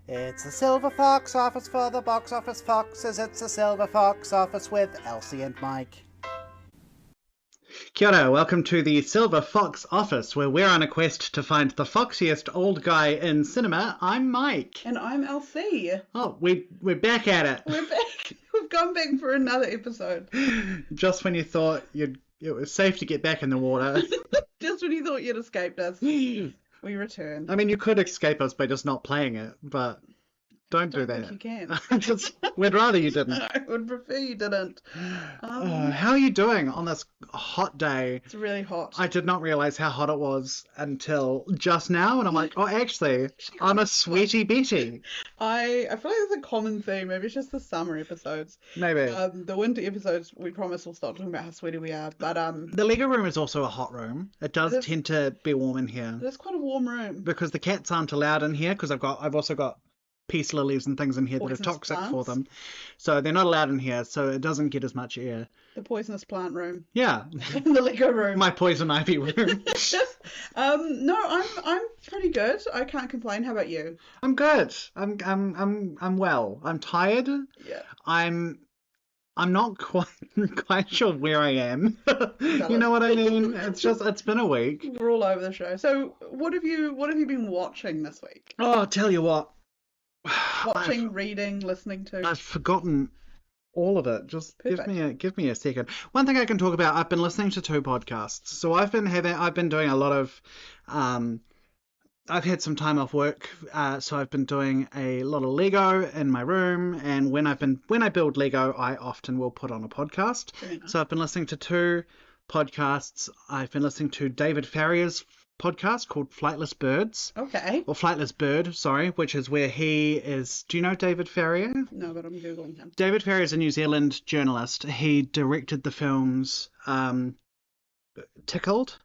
It's a silver fox office for the box office foxes. It's a silver fox office with Elsie and Mike. Kia ora, welcome to the Silver Fox office, where we're on a quest to find the foxiest old guy in cinema. I'm Mike. And I'm Elsie. Oh, we're back at it. We're back. We've gone back for another episode. Just when you thought it was safe to get back in the water. Just when you thought you'd escaped us, we return. I mean, you could escape us by just not playing it, but don't do that. You can. We'd rather you didn't. I would prefer you didn't. How are you doing on this hot day? It's really hot. I did not realize how hot it was until just now, and I'm like, oh, actually, I'm a sweaty Betty. I feel like it's a common theme. Maybe it's just the summer episodes. Maybe. The winter episodes, we promise we'll stop talking about how sweaty we are. But the Lego room is also a hot room. It does tend to be warm in here. It's quite a warm room. Because the cats aren't allowed in here, because I've also got peace lilies and things in here that are toxic for them. So they're not allowed in here, so it doesn't get as much air. The poisonous plant room. Yeah. The Lego room. My poison ivy room. No, I'm pretty good. I can't complain. How about you? I'm good. I'm well. I'm tired. Yeah. I'm not quite sure where I am. You know what I mean? It's been a week. We're all over the show. So what have you been watching this week? Oh, I'll tell you what. Watching, reading, listening to. I've forgotten all of it. Just give me a second. One thing I can talk about. I've been listening to 2 podcasts. So I've been doing a lot of. I've had some time off work, so I've been doing a lot of Lego in my room. And when I build Lego, I often will put on a podcast. So I've been listening to 2 podcasts. I've been listening to David Farrier's podcast called Flightless Birds. Okay. Or Flightless Bird, sorry, which is where he is. Do you know David Farrier? No, but I'm Googling him. David Farrier is a New Zealand journalist. He directed the films Tickled.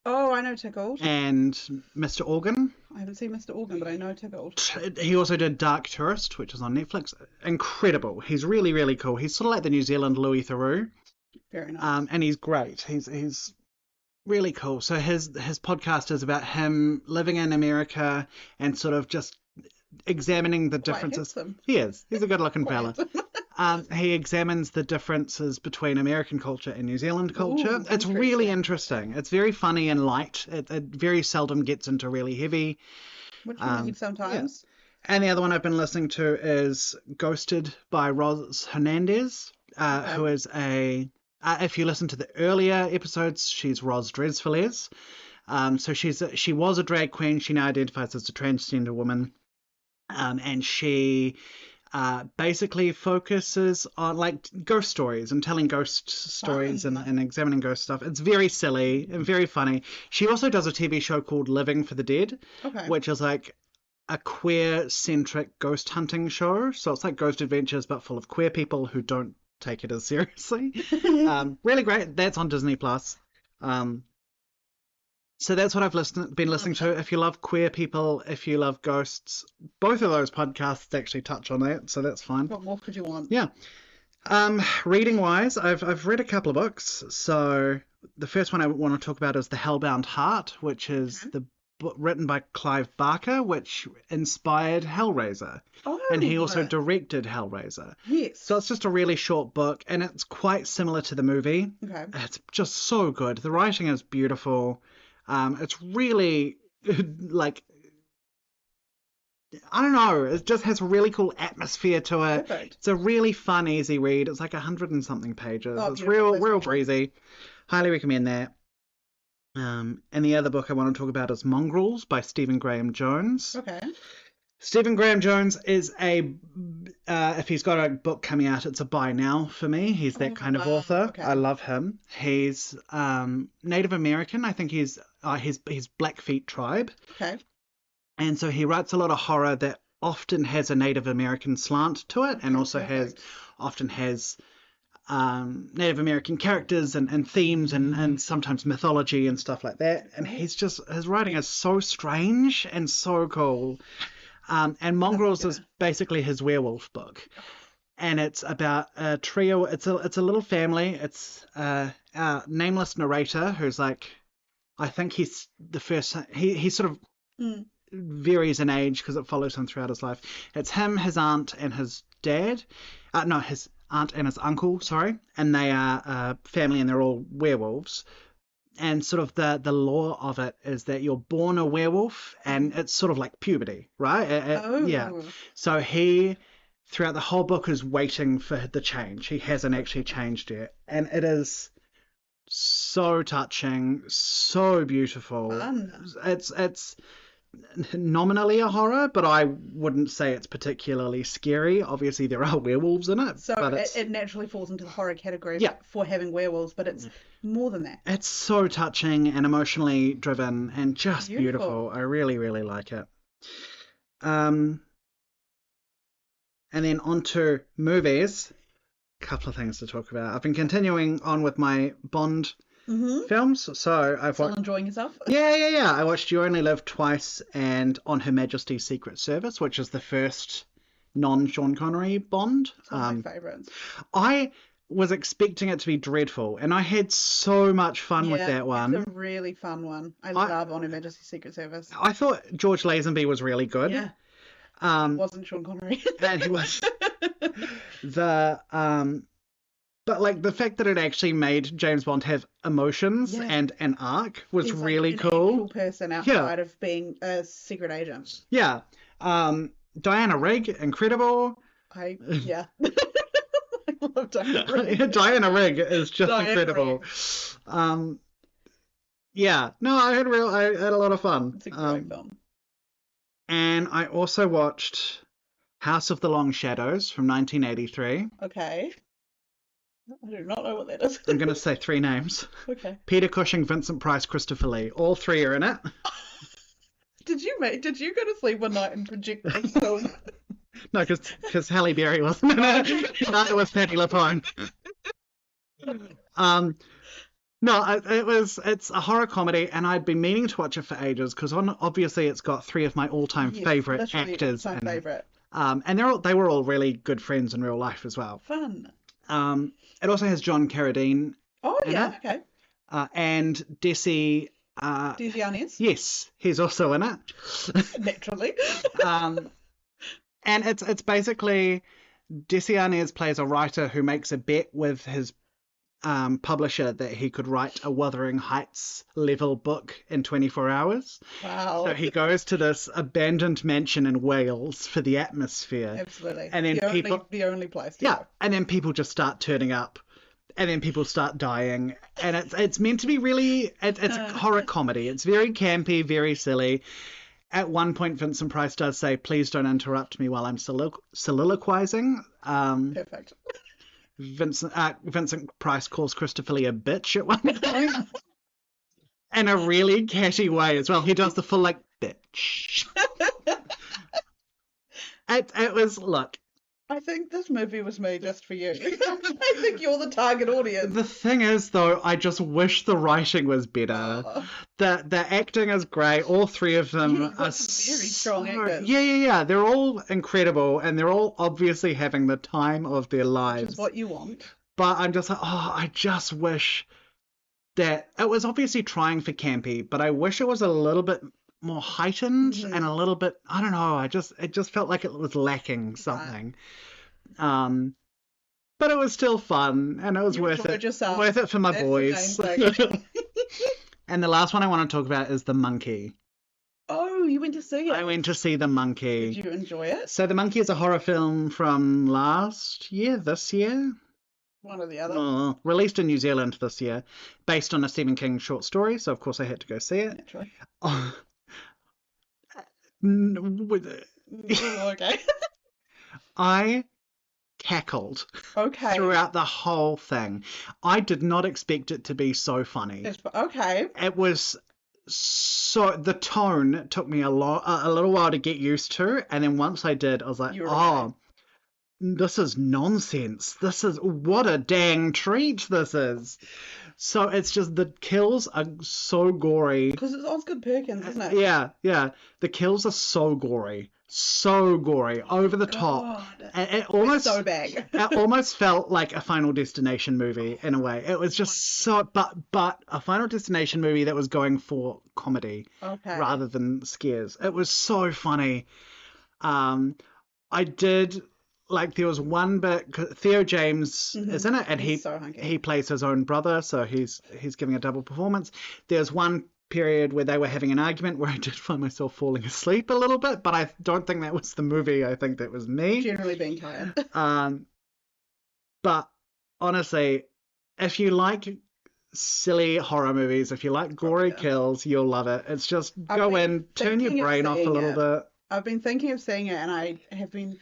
Oh, I know Tickled. And Mr. Organ. I haven't seen Mr. Organ, but I know Tickled. He also did Dark Tourist, which is on Netflix. Incredible. He's really, really cool. He's sort of like the New Zealand Louis Theroux. Very nice. And he's great. He's really cool. So his podcast is about him living in America and sort of just examining the differences. He is. He's a good-looking fella. He examines the differences between American culture and New Zealand culture. Ooh, it's really interesting. It's very funny and light. It very seldom gets into really heavy. Which we need sometimes. Yeah. And the other one I've been listening to is Ghosted by Ros Hernandez, who is a... if you listen to the earlier episodes, she's Ros Dresfilez. So she was a drag queen. She now identifies as a transgender woman. And she basically focuses on like ghost stories and telling ghost stories and examining ghost stuff. It's very silly and very funny. She also does a TV show called Living for the Dead, which is like a queer-centric ghost hunting show. So it's like Ghost Adventures, but full of queer people who don't take it as seriously. Really great. That's on Disney Plus. So that's what I've been listening to. If you love queer people, if you love ghosts, both of those podcasts actually touch on that, so that's fine. What more could you want? Yeah. Reading wise, I've read a couple of books. So the first one I want to talk about is The Hellbound Heart, which is the book written by Clive Barker, which inspired Hellraiser. And he also directed Hellraiser. Yes. So it's just a really short book, and it's quite similar to the movie. Okay. It's just so good. The writing is beautiful. It's really, like, I don't know, it just has a really cool atmosphere to it. Perfect. It's a really fun, easy read. It's like 100 and something pages. Oh, it's beautiful. real breezy. Highly recommend that. And the other book I want to talk about is Mongrels by Stephen Graham Jones. Okay. Stephen Graham Jones is if he's got a book coming out, it's a buy now for me. He's that kind of author. Okay. I love him. He's Native American. I think he's Blackfeet tribe. Okay. And so he writes a lot of horror that often has a Native American slant to it, and also often has Native American characters and themes and sometimes mythology and stuff like that. And his writing is so strange and so cool. And Mongrels is basically his werewolf book. And it's about a trio. It's a little family. It's a nameless narrator who's like, I think he's the first. He sort of varies in age because it follows him throughout his life. It's him, his aunt, and his dad. No, his aunt and his uncle, sorry. And they are a family and they're all werewolves. And sort of the law of it is that you're born a werewolf and it's sort of like puberty, right? Yeah. So he, throughout the whole book, is waiting for the change. He hasn't actually changed yet. And it is so touching, so beautiful. Fun. It's nominally a horror, but I wouldn't say it's particularly scary. Obviously, there are werewolves in it. So but it naturally falls into the horror category Yeah. for having werewolves, but it's more than that. It's so touching and emotionally driven and just Beautiful. beautiful. I really, really like it. And then on to movies. Couple of things to talk about. I've been continuing on with my Bond Mm-hmm. films, so I've Still watched. enjoying yourself? Yeah. I watched You Only Live Twice and On Her Majesty's Secret Service, which is the first non-Sean Connery Bond. It's one of my favourites. I was expecting it to be dreadful, and I had so much fun with that one. It's a really fun one. I love On Her Majesty's Secret Service. I thought George Lazenby was really good. Yeah, wasn't Sean Connery. And he was but like the fact that it actually made James Bond have emotions Yeah. and an arc was He's like really an cool. actual person outside of being a secret agent. Yeah. Diana Rigg, incredible. Yeah. I love Diana Rigg. Diana Rigg is just Diana incredible. Yeah. No, I had a lot of fun. It's a great film. And I also watched House of the Long Shadows from 1983. Okay. I do not know what that is. I'm going to say three names. Okay. Peter Cushing, Vincent Price, Christopher Lee. All three are in it. Did you go to sleep one night and project this film? No, because Halle Berry wasn't in it. Neither was Patti LuPone. No, it's a horror comedy, and I'd been meaning to watch it for ages because obviously it's got three of my all-time favorite actors in it. And they were all really good friends in real life as well. Fun. It also has John Carradine. Oh yeah, okay. And Desi. Desi Arnaz? Yes, he's also in it. Naturally. And it's basically Desi Arnaz plays a writer who makes a bet with his publisher that he could write a Wuthering Heights level book in 24 hours. Wow. So he goes to this abandoned mansion in Wales for the atmosphere. Absolutely. And then the only place to go. And then people just start turning up. And then people start dying. And it's meant to be really... It's a horror comedy. It's very campy, very silly. At one point, Vincent Price does say, "Please don't interrupt me while I'm soliloquizing." Perfect. Vincent Price calls Christopher Lee a bitch at one point. In a really catty way as well. He does the full, like, bitch. It was, look... I think this movie was made just for you. I think you're the target audience. The thing is, though, I just wish the writing was better. Oh. The acting is great. All three of them You've got are some very strong actors. Yeah. They're all incredible, and they're all obviously having the time of their lives. Which is what you want. But I'm just like, I just wish that it was obviously trying for campy, but I wish it was a little bit more heightened and a little bit, I don't know, it just felt like it was lacking something. Right. But it was still fun, and it was worth it. Yourself. Worth it for my That's boys. And the last one I want to talk about is The Monkey. Oh, you went to see it? I went to see The Monkey. Did you enjoy it? So The Monkey is a horror film from this year. One or the other. Released in New Zealand this year, based on a Stephen King short story, so of course I had to go see it. Naturally. Okay. I cackled throughout the whole thing. I did not expect it to be so funny. Okay. It was so... The tone took me a little while to get used to, and then once I did, I was like, this is nonsense. What a dang treat this is. So it's just, the kills are so gory. Because it's Osgood Perkins, isn't it? Yeah. The kills are so gory. so gory, over the top. God. It almost So bad. it almost felt like a Final Destination movie in a way. It was just so, but a Final Destination movie that was going for comedy Okay. rather than scares. It was so funny. I did like there was one bit. Theo James is in it, and He's so hunky. he plays his own brother, so he's giving a double performance. There's one period where they were having an argument where I did find myself falling asleep a little bit, but I don't think that was the movie. I think that was me. Generally being tired. But honestly, if you like silly horror movies, if you like gory kills, you'll love it. It's just go in, turn your brain off a little bit. I've been thinking of seeing it, and I have been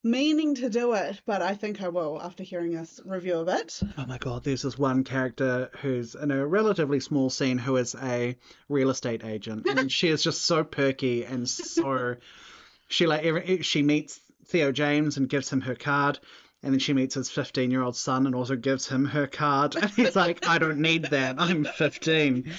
meaning to do it, but I think I will after hearing this review of it. Oh my god, there's this one character who's in a relatively small scene who is a real estate agent, and she is just so perky and so she meets Theo James and gives him her card, and then she meets his 15-year-old son and also gives him her card, and he's like, I don't need that, I'm 15.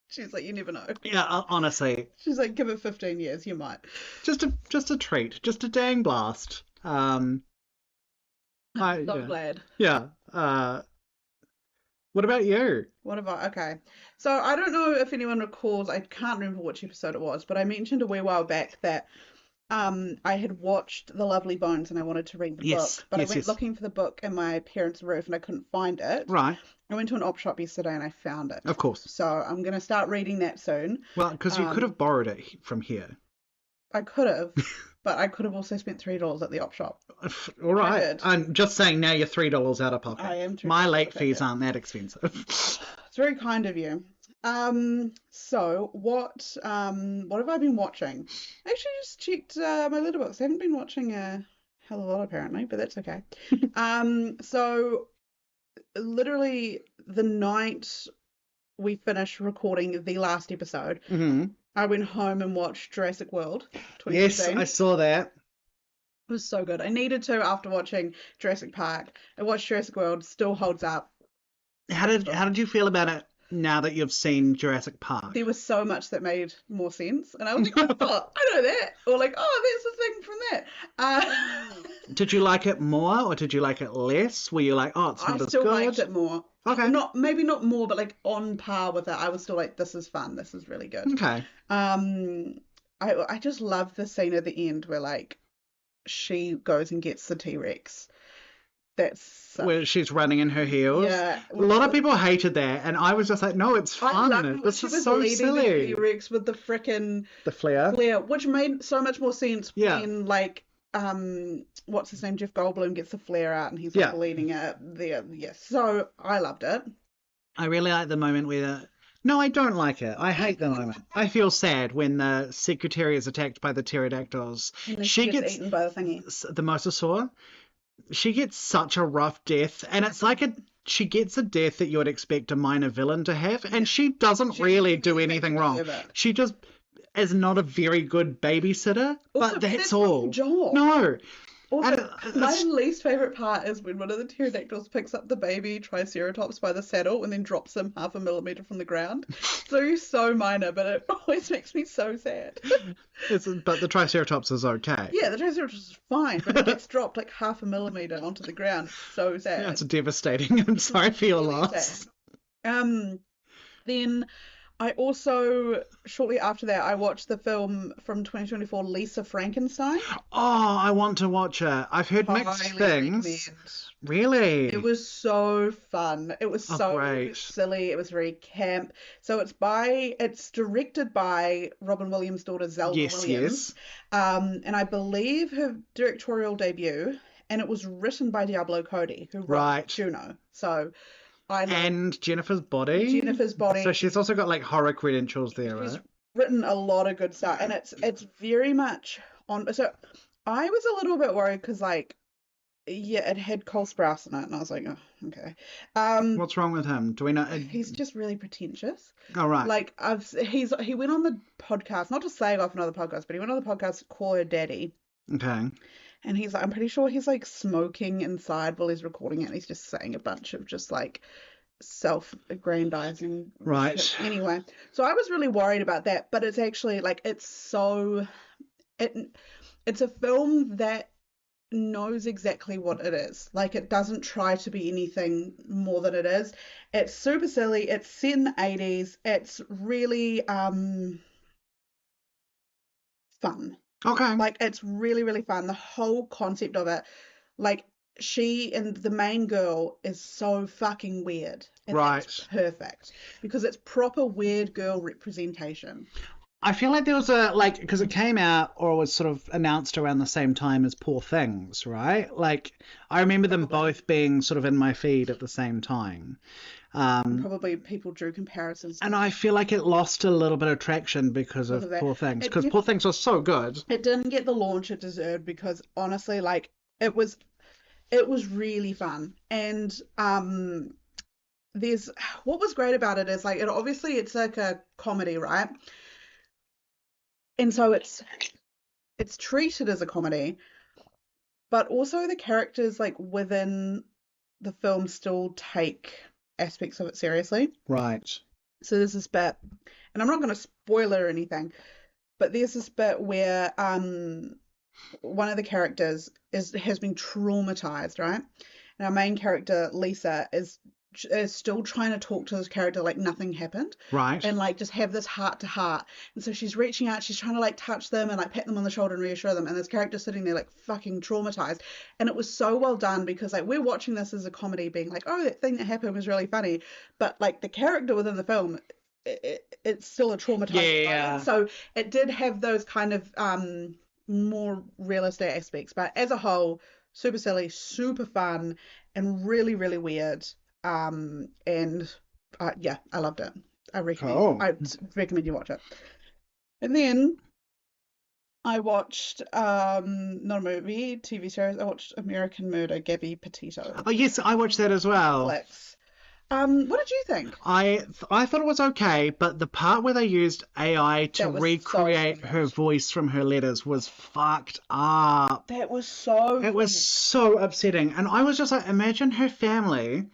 She's like, you never know. Yeah, honestly. She's like, give it 15 years, you might. Just a treat, just a dang blast. I'm so glad. Yeah. What about you? Okay. So I don't know if anyone recalls, I can't remember which episode it was, but I mentioned a wee while back that I had watched The Lovely Bones and I wanted to read the book, but I went looking for the book in my parents' roof and I couldn't find it. Right. I went to an op shop yesterday and I found it. Of course. So I'm going to start reading that soon. Well, because you could have borrowed it from here. I could have, but I could have also spent $3 at the op shop. All right. I'm just saying now you're $3 out of pocket. I am. My late fees aren't that expensive. It's very kind of you. So what have I been watching? I actually just checked my letterbox. I haven't been watching a hell of a lot apparently, but that's okay. So literally the night we finished recording the last episode, I went home and watched Jurassic World 2015. Yes, I saw that. It was so good. I needed to after watching Jurassic Park. I watched Jurassic World, still holds up. How did you feel about it now that you've seen Jurassic Park? There was so much that made more sense, and I was like, oh, I know that, or like, oh, that's the thing from that. Did you like it more, or did you like it less? Were you like, oh, it's not as good? I still liked it more. Okay. Maybe not more, but like on par with it. I was still like, this is fun. This is really good. Okay. I just love the scene at the end where like she goes and gets the T-Rex. That's where she's running in her heels. Yeah. A lot of people hated that, and I was just like, no, it's fun. This is so silly. The T-Rex with the frickin' flare, which made so much more sense when like what's his name, Jeff Goldblum gets the flare out and he's like leading it there. Yes, so I loved it. I really like the moment where. No, I don't like it. I hate the moment. I feel sad when the secretary is attacked by the pterodactyls. And she gets eaten by the thingy. The mosasaur. She gets such a rough death, and it's like she gets a death that you would expect a minor villain to have, and she doesn't really do anything wrong. She just is not a very good babysitter, also, but that's all. Job. No. Also, my least favourite part is when one of the pterodactyls picks up the baby Triceratops by the saddle and then drops him 0.5 millimeter from the ground. So minor, but it always makes me so sad. But the Triceratops is okay. Yeah, the Triceratops is fine, but it gets dropped like 0.5 millimeter onto the ground. So sad. Yeah, it's devastating. I'm sorry for your loss. Then I also, shortly after that, I watched the film from 2024, Lisa Frankenstein. Oh, I want to watch it. I've heard mixed things. Really? It was so fun. It was so great. Silly. It was very camp. So it's directed by Robin Williams' daughter, Zelda Williams. Yes. And I believe her directorial debut, and it was written by Diablo Cody, who wrote Juno. So... And Jennifer's Body. So she's also got like horror credentials there, right? She's written a lot of good stuff, and it's very much on. So I was a little bit worried because like, yeah, it had Cole Sprouse in it, and I was like, oh, okay. What's wrong with him? Do we know? He's just really pretentious. Oh right. Like he went on the podcast, not to say off another podcast, but he went on the podcast Call Her Daddy. Okay. And he's like, I'm pretty sure he's like smoking inside while he's recording it. And he's just saying a bunch of just like self-aggrandizing right shit. Anyway, so I was really worried about that, but it's actually like it's so it it's a film that knows exactly what it is. Like it doesn't try to be anything more than it is. It's super silly. It's set in the 80s. It's really fun. Okay. Like it's really, really fun. The whole concept of it, like she and the main girl is so fucking weird. And that's Right. perfect because it's proper weird girl representation. I feel like there was because it came out or was sort of announced around the same time as Poor Things, right? Like, I remember them Probably. both being sort of in my feed at the same time. And probably people drew comparisons And I feel like it lost a little bit of traction because because of of that. Poor Things, It because def Poor Things was so good. it didn't get the launch it deserved because honestly, like it was really fun. And there's what was great about it is like it's like a comedy, right? And so it's treated as a comedy, but also the characters like within the film still take aspects of it seriously. Right. So there's this bit, and I'm not going to spoil it or anything, but there's this bit where one of the characters has been traumatized, right? And our main character, Lisa, is still trying to talk to this character like nothing happened Right. and like just have this heart to heart. And so she's reaching out, she's trying to like touch them and like pat them on the shoulder and reassure them. And this character's sitting there like fucking traumatized. And it was so well done because like we're watching this as a comedy being like, oh, that thing that happened was really funny. But like the character within the film, it's still a traumatizing Yeah. moment. So it did have those kind of more realistic aspects. But as a whole, super silly, super fun, and really, really weird. And yeah, I loved it. Oh. I recommend you watch it. And then I watched not a movie, TV series. I watched American Murder, Gabby Petito. Oh, yes, I watched that as well. Netflix. What did you think? I thought it was okay, but the part where they used AI to That was so recreate her strange. voice from her letters was fucked up. That was so It was so upsetting. And I was just like, imagine her family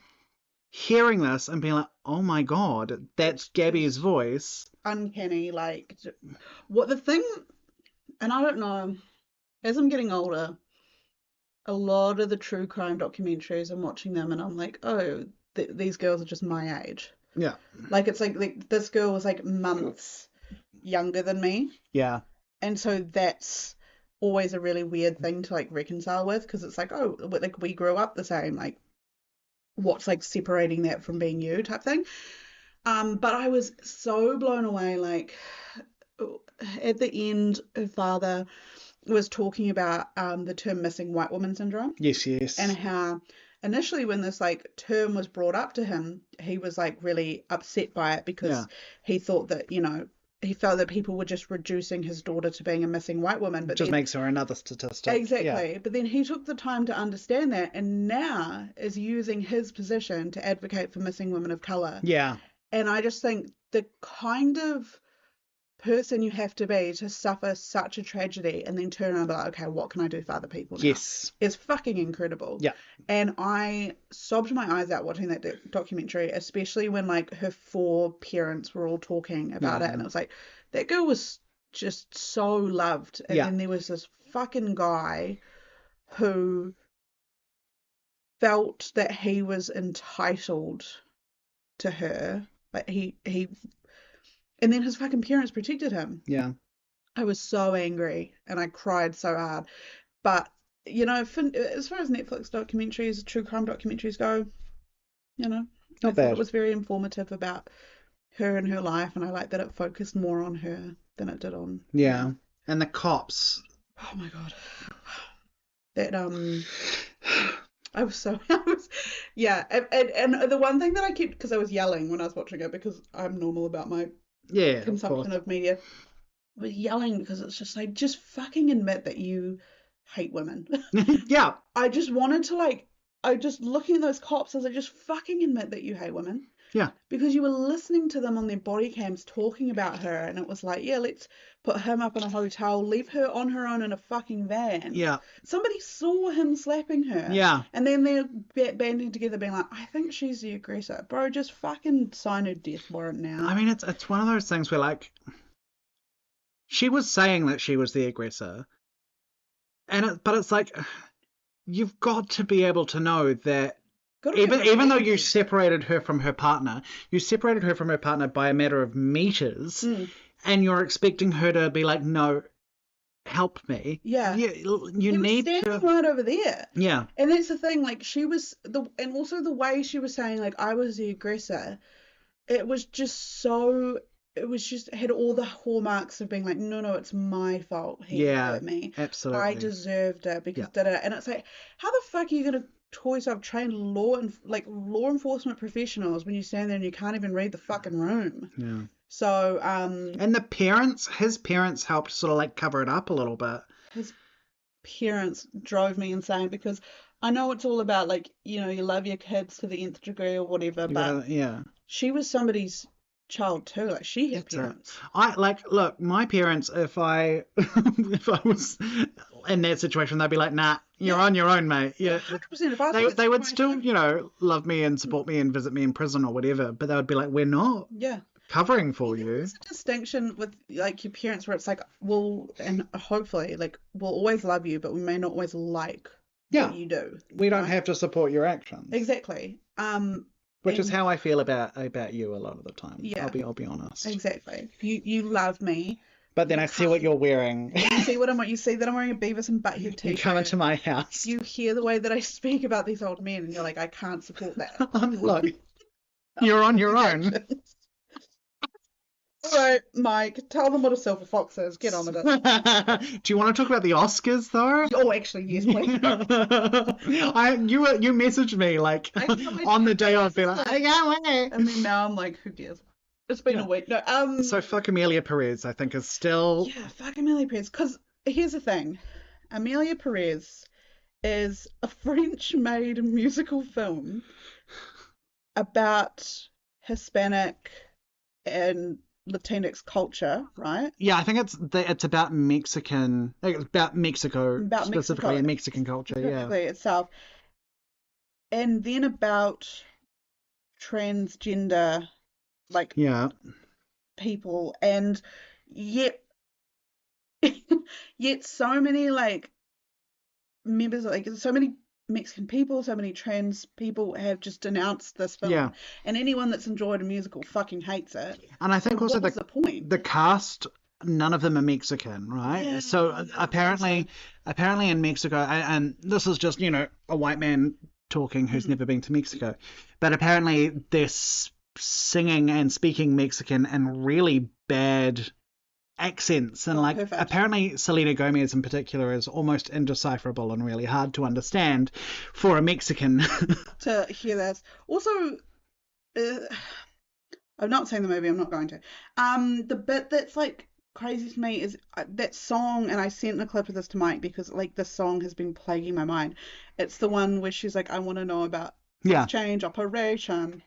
hearing this and being like, oh my God, that's Gabby's voice. uncanny. Like, what the thing, and I don't know, as I'm getting older, a lot of the true crime documentaries, I'm watching them and I'm like, oh, these girls are just my age. Yeah. Like, it's like this girl was like months younger than me. Yeah. And so that's always a really weird thing to like reconcile with because it's like, oh, like we grew up the same. Like, what's like separating that from being you type thing. But I was so blown away. Like, at the end, her father was talking about the term missing white woman syndrome Yes, yes. and how initially when this like term was brought up to him, he was like really upset by it because Yeah. he thought that, he felt that people were just reducing his daughter to being a missing white woman. But Just then, makes her another statistic. exactly. But then he took the time to understand that and now is using his position to advocate for missing women of color. Yeah. And I just think the kind of person you have to be to suffer such a tragedy and then turn around and be like, okay, what can I do for other people now? Yes. Is fucking incredible. Yeah. And I sobbed my eyes out watching that documentary, especially when like her four parents were all talking about it. And it was like, that girl was just so loved. And Yeah. then there was this fucking guy who felt that he was entitled to her. Like he and then his fucking parents protected him. Yeah. I was so angry and I cried so hard. But, as far as Netflix documentaries, true crime documentaries go, I Not thought bad. it was very informative about her and her life, and I like that it focused more on her than it did on. Yeah. And the cops. Oh my God. That, yeah. And the one thing that I kept, because I was yelling when I was watching it, because I'm normal about my Yeah, consumption of media, I was yelling because it's just like, just fucking admit that you hate women. Yeah. I just wanted to I just looking at those cops, I was like, just fucking admit that you hate women. Yeah. Because you were listening to them on their body cams talking about her, and it was like, yeah, let's put him up in a hotel, leave her on her own in a fucking van. Yeah. Somebody saw him slapping her. Yeah. And then they're banding together being like, I think she's the aggressor. Bro, just fucking sign her death warrant now. I mean, it's one of those things where like She was saying that she was the aggressor, but it's like you've got to be able to know that Gotta be able to even though read you it. separated her from her partner, by a matter of meters, and you're expecting her to be like, no, help me. Yeah. You He was need standing to. right over there. Yeah. And that's the thing, like and also the way she was saying, like, I was the aggressor, it was just had all the hallmarks of being like, no, it's my fault. He hurt me. Absolutely. I deserved it because da-da-da. And it's like, how the fuck are you gonna call yourself trained law enforcement professionals when you stand there and you can't even read the fucking room? Yeah. So, and his parents helped sort of like cover it up a little bit. His parents drove me insane because I know it's all about like, you love your kids to the nth degree or whatever, but she was somebody's child too. Like she had parents. Look, my parents, if I was in that situation, they'd be like, nah, you're on your own, mate. Yeah. 100%. If I was they would still, love me and support me and visit me in prison or whatever, but they would be like, we're not. Yeah. Covering for you. There's a distinction with like your parents where it's like, and hopefully like we'll always love you, but we may not always like what you do. We don't have to support your actions. Exactly. Which is how I feel about you a lot of the time. Yeah. I'll be honest. Exactly. You love me. But then I see what you're wearing. You see that I'm wearing a Beavis and Butthead t-shirt. You come into my house. You hear the way that I speak about these old men and you're like, I can't support that. Look, you're on your own. All right, Mike, tell them what a silver fox is. Get on with it. Do you want to talk about the Oscars, though? Oh, actually, yes, please. You messaged me, like, on the day I'd be like, I can't wait. And then now I'm like, who cares? It's been a week. No, So fuck Amelia Perez, I think, is still... Yeah, fuck Amelia Perez. Because here's the thing. Amelia Perez is a French-made musical film about Hispanic and Latinx culture, right? Yeah, I think it's about Mexico specifically, and Mexican culture, itself, and then about transgender, people, and yet so many members, so many Mexican people, so many trans people have just denounced this film. Yeah. And anyone that's enjoyed a musical fucking hates it. And I think also the point? The cast, none of them are Mexican, right? Yeah, so apparently in Mexico, and this is just, a white man talking who's never been to Mexico, but apparently they're singing and speaking Mexican and really bad accents, and apparently Selena Gomez in particular is almost indecipherable and really hard to understand for a Mexican. To hear that. Also, I've not seen the movie, I'm not going to. The bit that's like crazy to me is that song, and I sent a clip of this to Mike because like this song has been plaguing my mind. It's the one where she's like, I want to know about change operation.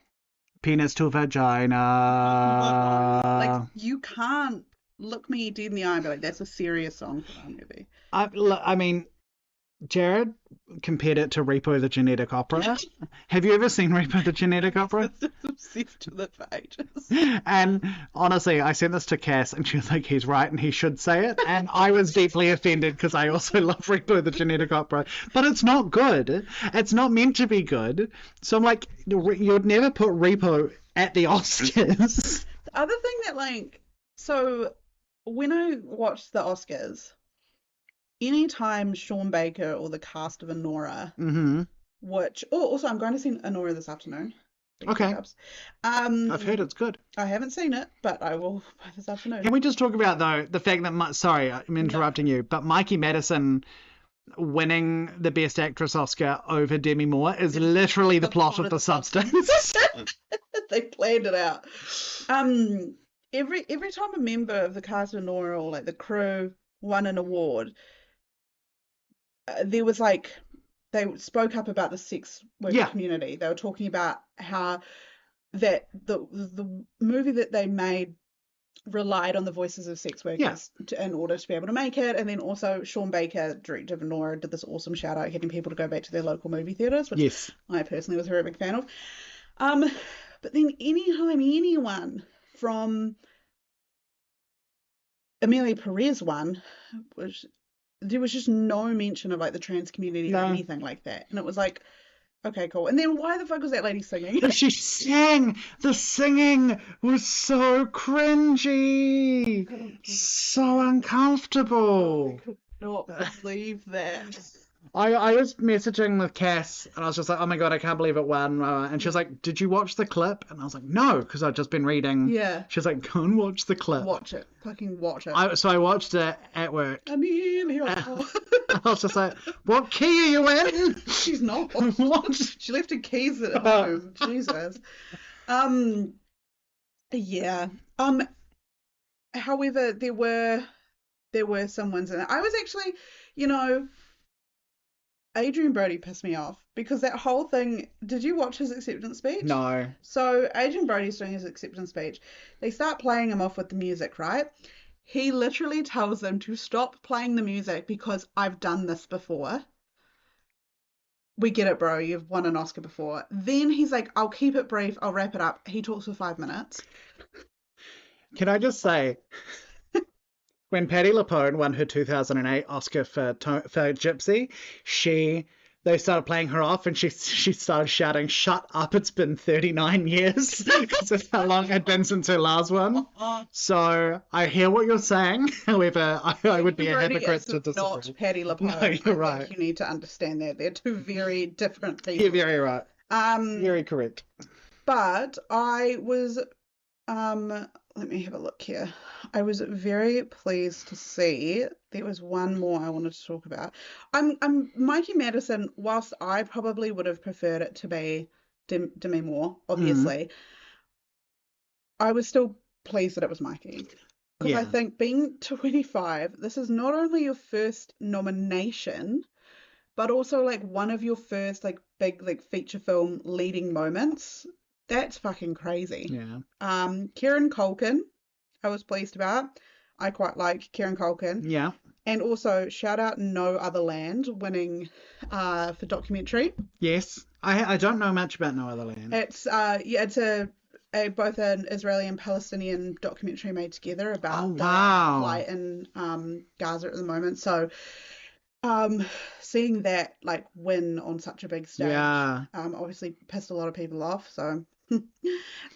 Penis to vagina. Like you can't look me dead in the eye and be like, that's a serious song for that movie. I mean, Jared compared it to Repo the Genetic Opera. Have you ever seen Repo the Genetic Opera? I'm obsessed with it for ages. And honestly, I sent this to Cass and she was like, he's right and he should say it. And I was deeply offended because I also love Repo the Genetic Opera. But it's not good. It's not meant to be good. So I'm like, you'd never put Repo at the Oscars. The other thing that so when I watched the Oscars, anytime Sean Baker or the cast of Anora, also I'm going to see Anora this afternoon. Okay. I've heard it's good. I haven't seen it, but I will this afternoon. Can we just talk about though the fact that sorry, I'm interrupting you, but Mikey Madison winning the Best Actress Oscar over Demi Moore is literally the plot of The Substance. They planned it out. Every time a member of the cast of Anora or the crew won an award, there was they spoke up about the sex worker community. They were talking about how that the movie that they made relied on the voices of sex workers in order to be able to make it. And then also Sean Baker, director of Nora, did this awesome shout out getting people to go back to their local movie theatres, which I personally was a very big fan of. But then anytime anyone from Amelia Perez one, which there was just no mention of like the trans community or No. anything like that. And it was like, okay, cool. And then why the fuck was that lady singing? She sang. The singing was so cringy, so uncomfortable. I could not believe that. I was messaging with Cass, and I was just like, oh my god, I can't believe it won. And she was like, did you watch the clip? And I was like, no, because I'd just been reading. Yeah. She was like, go and watch the clip. Watch it. Fucking watch it. So I watched it at work. Amelia. I was just like, what key are you in? She's not. What? She left her keys at home. Jesus. Yeah. However, there were some ones in it. I was actually, Adrian Brody pissed me off because that whole thing. Did you watch his acceptance speech? No. So Adrian Brody's doing his acceptance speech. They start playing him off with the music, right? He literally tells them to stop playing the music because I've done this before. We get it, bro. You've won an Oscar before. Then he's like, I'll keep it brief. I'll wrap it up. He talks for 5 minutes. Can I just say, when Patti LuPone won her 2008 Oscar for Gypsy, they started playing her off, and she started shouting, "Shut up! It's been 39 years," because that's how long it had been since her last one. So I hear what you're saying. However, I would be a hypocrite to disagree. Not Patti LuPone. No, you're right. I think you need to understand that they're two very different people. You're very right. Very correct. But I was, let me have a look here. I was very pleased to see there was one more I wanted to talk about. I'm Mikey Madison. Whilst I probably would have preferred it to be Demi Moore, obviously, I was still pleased that it was Mikey. Because I think being 25, this is not only your first nomination, but also like one of your first like big like feature film leading moments. That's fucking crazy. Yeah. Kieran Culkin, I was pleased about. I quite like Kieran Culkin. Yeah. And also shout out No Other Land winning for documentary. Yes. I don't know much about No Other Land. It's it's a both an Israeli and Palestinian documentary made together about the fight in Gaza at the moment. So seeing that like win on such a big stage, obviously pissed a lot of people off. So,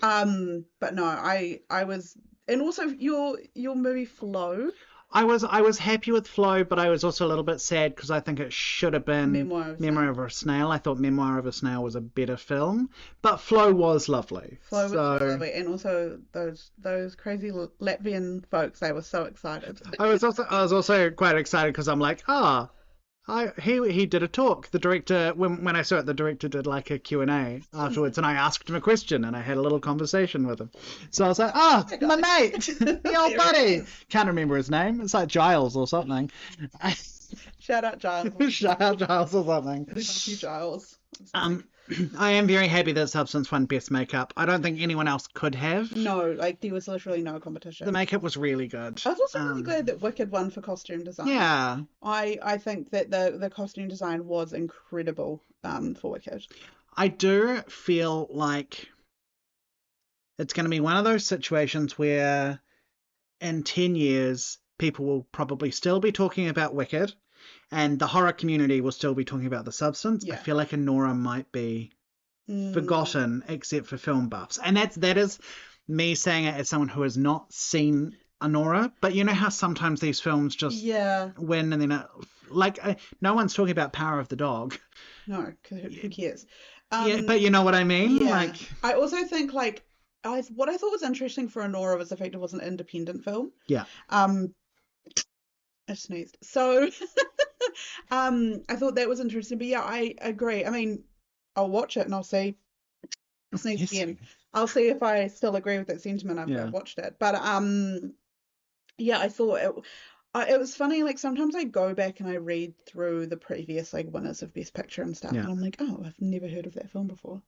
but no, I was, and also your movie Flow. I was happy with Flow, but I was also a little bit sad because I think it should have been Memoir of a Snail. I thought Memoir of a Snail was a better film, but Flow was lovely. Flow was lovely, and also those crazy Latvian folks. They were so excited. I was also quite excited because I'm like, he did a talk. The director, when I saw it, the director did like a Q&A afterwards, and I asked him a question, and I had a little conversation with him. So I was like, my mate, the old buddy. Can't remember his name. It's like Giles or something. Shout out Giles. Shout out Giles or something. Thank you, Giles. I am very happy that Substance won Best Makeup. I don't think anyone else could have. No, like there was literally no competition. The makeup was really good. I was also really glad that Wicked won for costume design. Yeah. I think that the costume design was incredible for Wicked. I do feel like it's going to be one of those situations where in 10 years people will probably still be talking about Wicked, and the horror community will still be talking about The Substance. Yeah. I feel like Anora might be forgotten except for film buffs. And that is me saying it as someone who has not seen Anora. But you know how sometimes these films just win and then no one's talking about Power of the Dog. No, who cares? But you know what I mean? Yeah. Like, I also think what I thought was interesting for Anora was the fact it was an independent film. Yeah. I sneezed. So I thought that was interesting. But yeah, I agree. I mean, I'll watch it and I'll see. I'll sneeze again. I'll see if I still agree with that sentiment after I've watched it. But yeah, I thought it was funny. Like sometimes I go back and I read through the previous like winners of Best Picture and stuff, and I'm like, oh, I've never heard of that film before.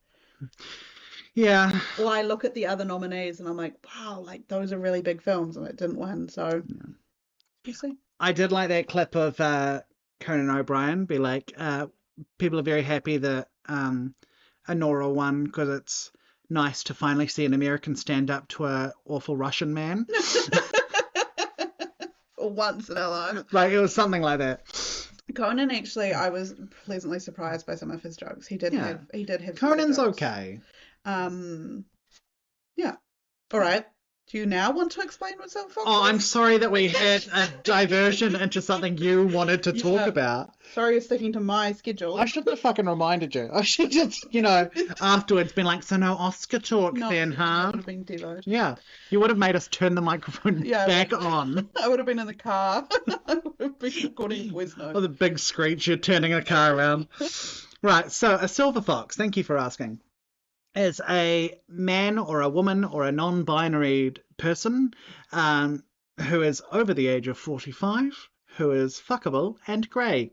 Yeah. Or I look at the other nominees and I'm like, wow, like those are really big films, and it didn't win. So you see. I did like that clip of Conan O'Brien be like, people are very happy that Anora won because it's nice to finally see an American stand up to an awful Russian man. once in our life. Like, it was something like that. Conan, actually, I was pleasantly surprised by some of his jokes. He did Yeah. have Conan's some good jokes. okay. Yeah. All right. Do you now want to explain what Silver Fox Oh, is? I'm sorry that we had a diversion into something you wanted to talk Yeah. about. Sorry you're sticking to my schedule. I should have fucking reminded you. I should just, afterwards been like, so no Oscar talk then, huh? That would have been devoted. Yeah. You would have made us turn the microphone back on. I would have been in the car. I would have been recording voice notes. Or the big screech, you're turning a car around. Right, so a silver fox, thank you for asking, is a man or a woman or a non-binary person who is over the age of 45, who is fuckable and grey.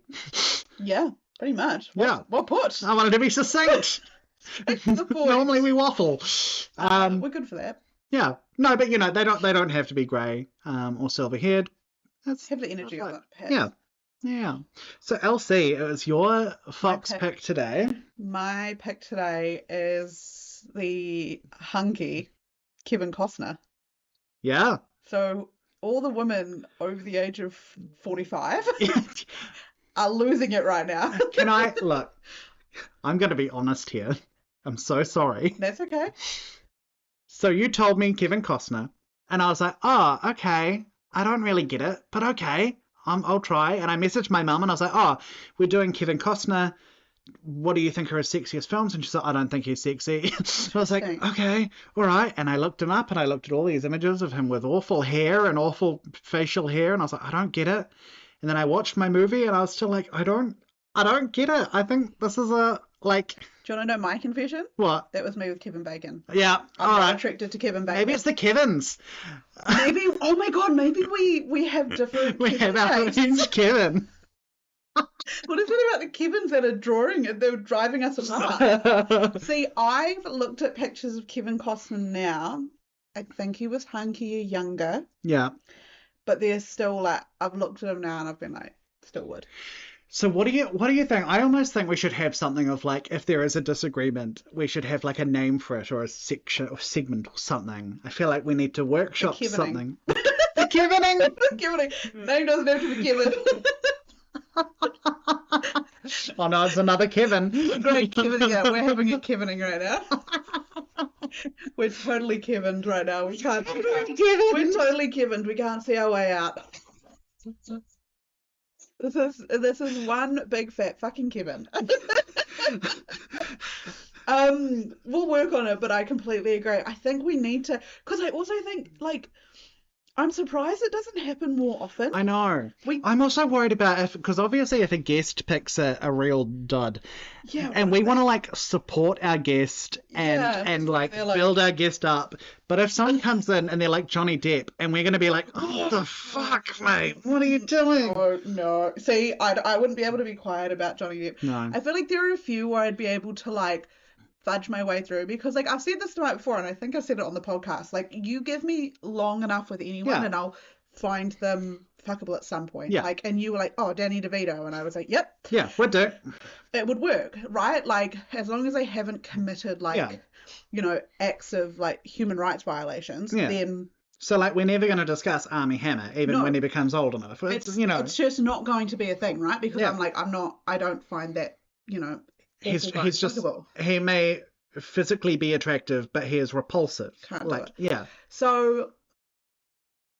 Yeah, pretty much. Yeah. Well put. I wanted to be succinct. Straight to the point. Normally we waffle. We're good for that. Yeah. No, but they don't have to be grey or silver-haired. Have the energy of it, perhaps. Yeah. Yeah. So Elsie, it was your fox pick today. My pick today is the hunky Kevin Costner. Yeah. So all the women over the age of 45 are losing it right now. Can I look? I'm going to be honest here. I'm so sorry. That's okay. So you told me Kevin Costner, and I was like, oh, okay. I don't really get it, but okay. I'll try. And I messaged my mum and I was like, oh, we're doing Kevin Costner. What do you think are his sexiest films? And she said, I don't think he's sexy. So I was like, okay, all right. And I looked him up and I looked at all these images of him with awful hair and awful facial hair. And I was like, I don't get it. And then I watched my movie and I was still like, I don't get it. I think this is a, like... Do you want to know my confession? What? That was me with Kevin Bacon. Yeah, I'm all not right. attracted to Kevin Bacon. Maybe it's the Kevins. Maybe, oh my God, maybe we have different We have our tastes. Kevin. What is it about the Kevins that are drawing it? They're driving us apart. See, I've looked at pictures of Kevin Costner now. I think he was hunkier, younger. Yeah. But they're still like, I've looked at him now and I've been like, still would. So what do you think? I almost think we should have something of like, if there is a disagreement, we should have like a name for it or a section or segment or something. I feel like we need to workshop something. The Kevining. Kevining. Name doesn't have to be Kevin. Oh no, it's another Kevin. Great Kevin. Yeah, we're having a Kevining right now. We're totally Kevined right now. We can't. We're totally Kevined. We can't see our way out. This is one big fat fucking Kevin. We'll work on it, but I completely agree. I think we need to, because I also think, like, I'm surprised it doesn't happen more often. I know. I'm also worried about because obviously if a guest picks a real dud, and we want to like support our guest and like build our guest up, but if someone comes in and they're like Johnny Depp, and we're gonna be like, oh the fuck, mate, what are you doing? Oh no. See, I wouldn't be able to be quiet about Johnny Depp. No. I feel like there are a few where I'd be able to like fudge my way through, because like I've said this tonight before and I think I said it on the podcast, like you give me long enough with anyone and I'll find them fuckable at some point. Like, and you were like, oh, Danny DeVito, and I was like, yep, would do. It would work, right? Like as long as they haven't committed like acts of like human rights violations, then so like we're never going to discuss Armie Hammer even when he becomes old enough. It's just not going to be a thing, right? Because I don't find that, he's just, he may physically be attractive, but he is repulsive. Can't do it. So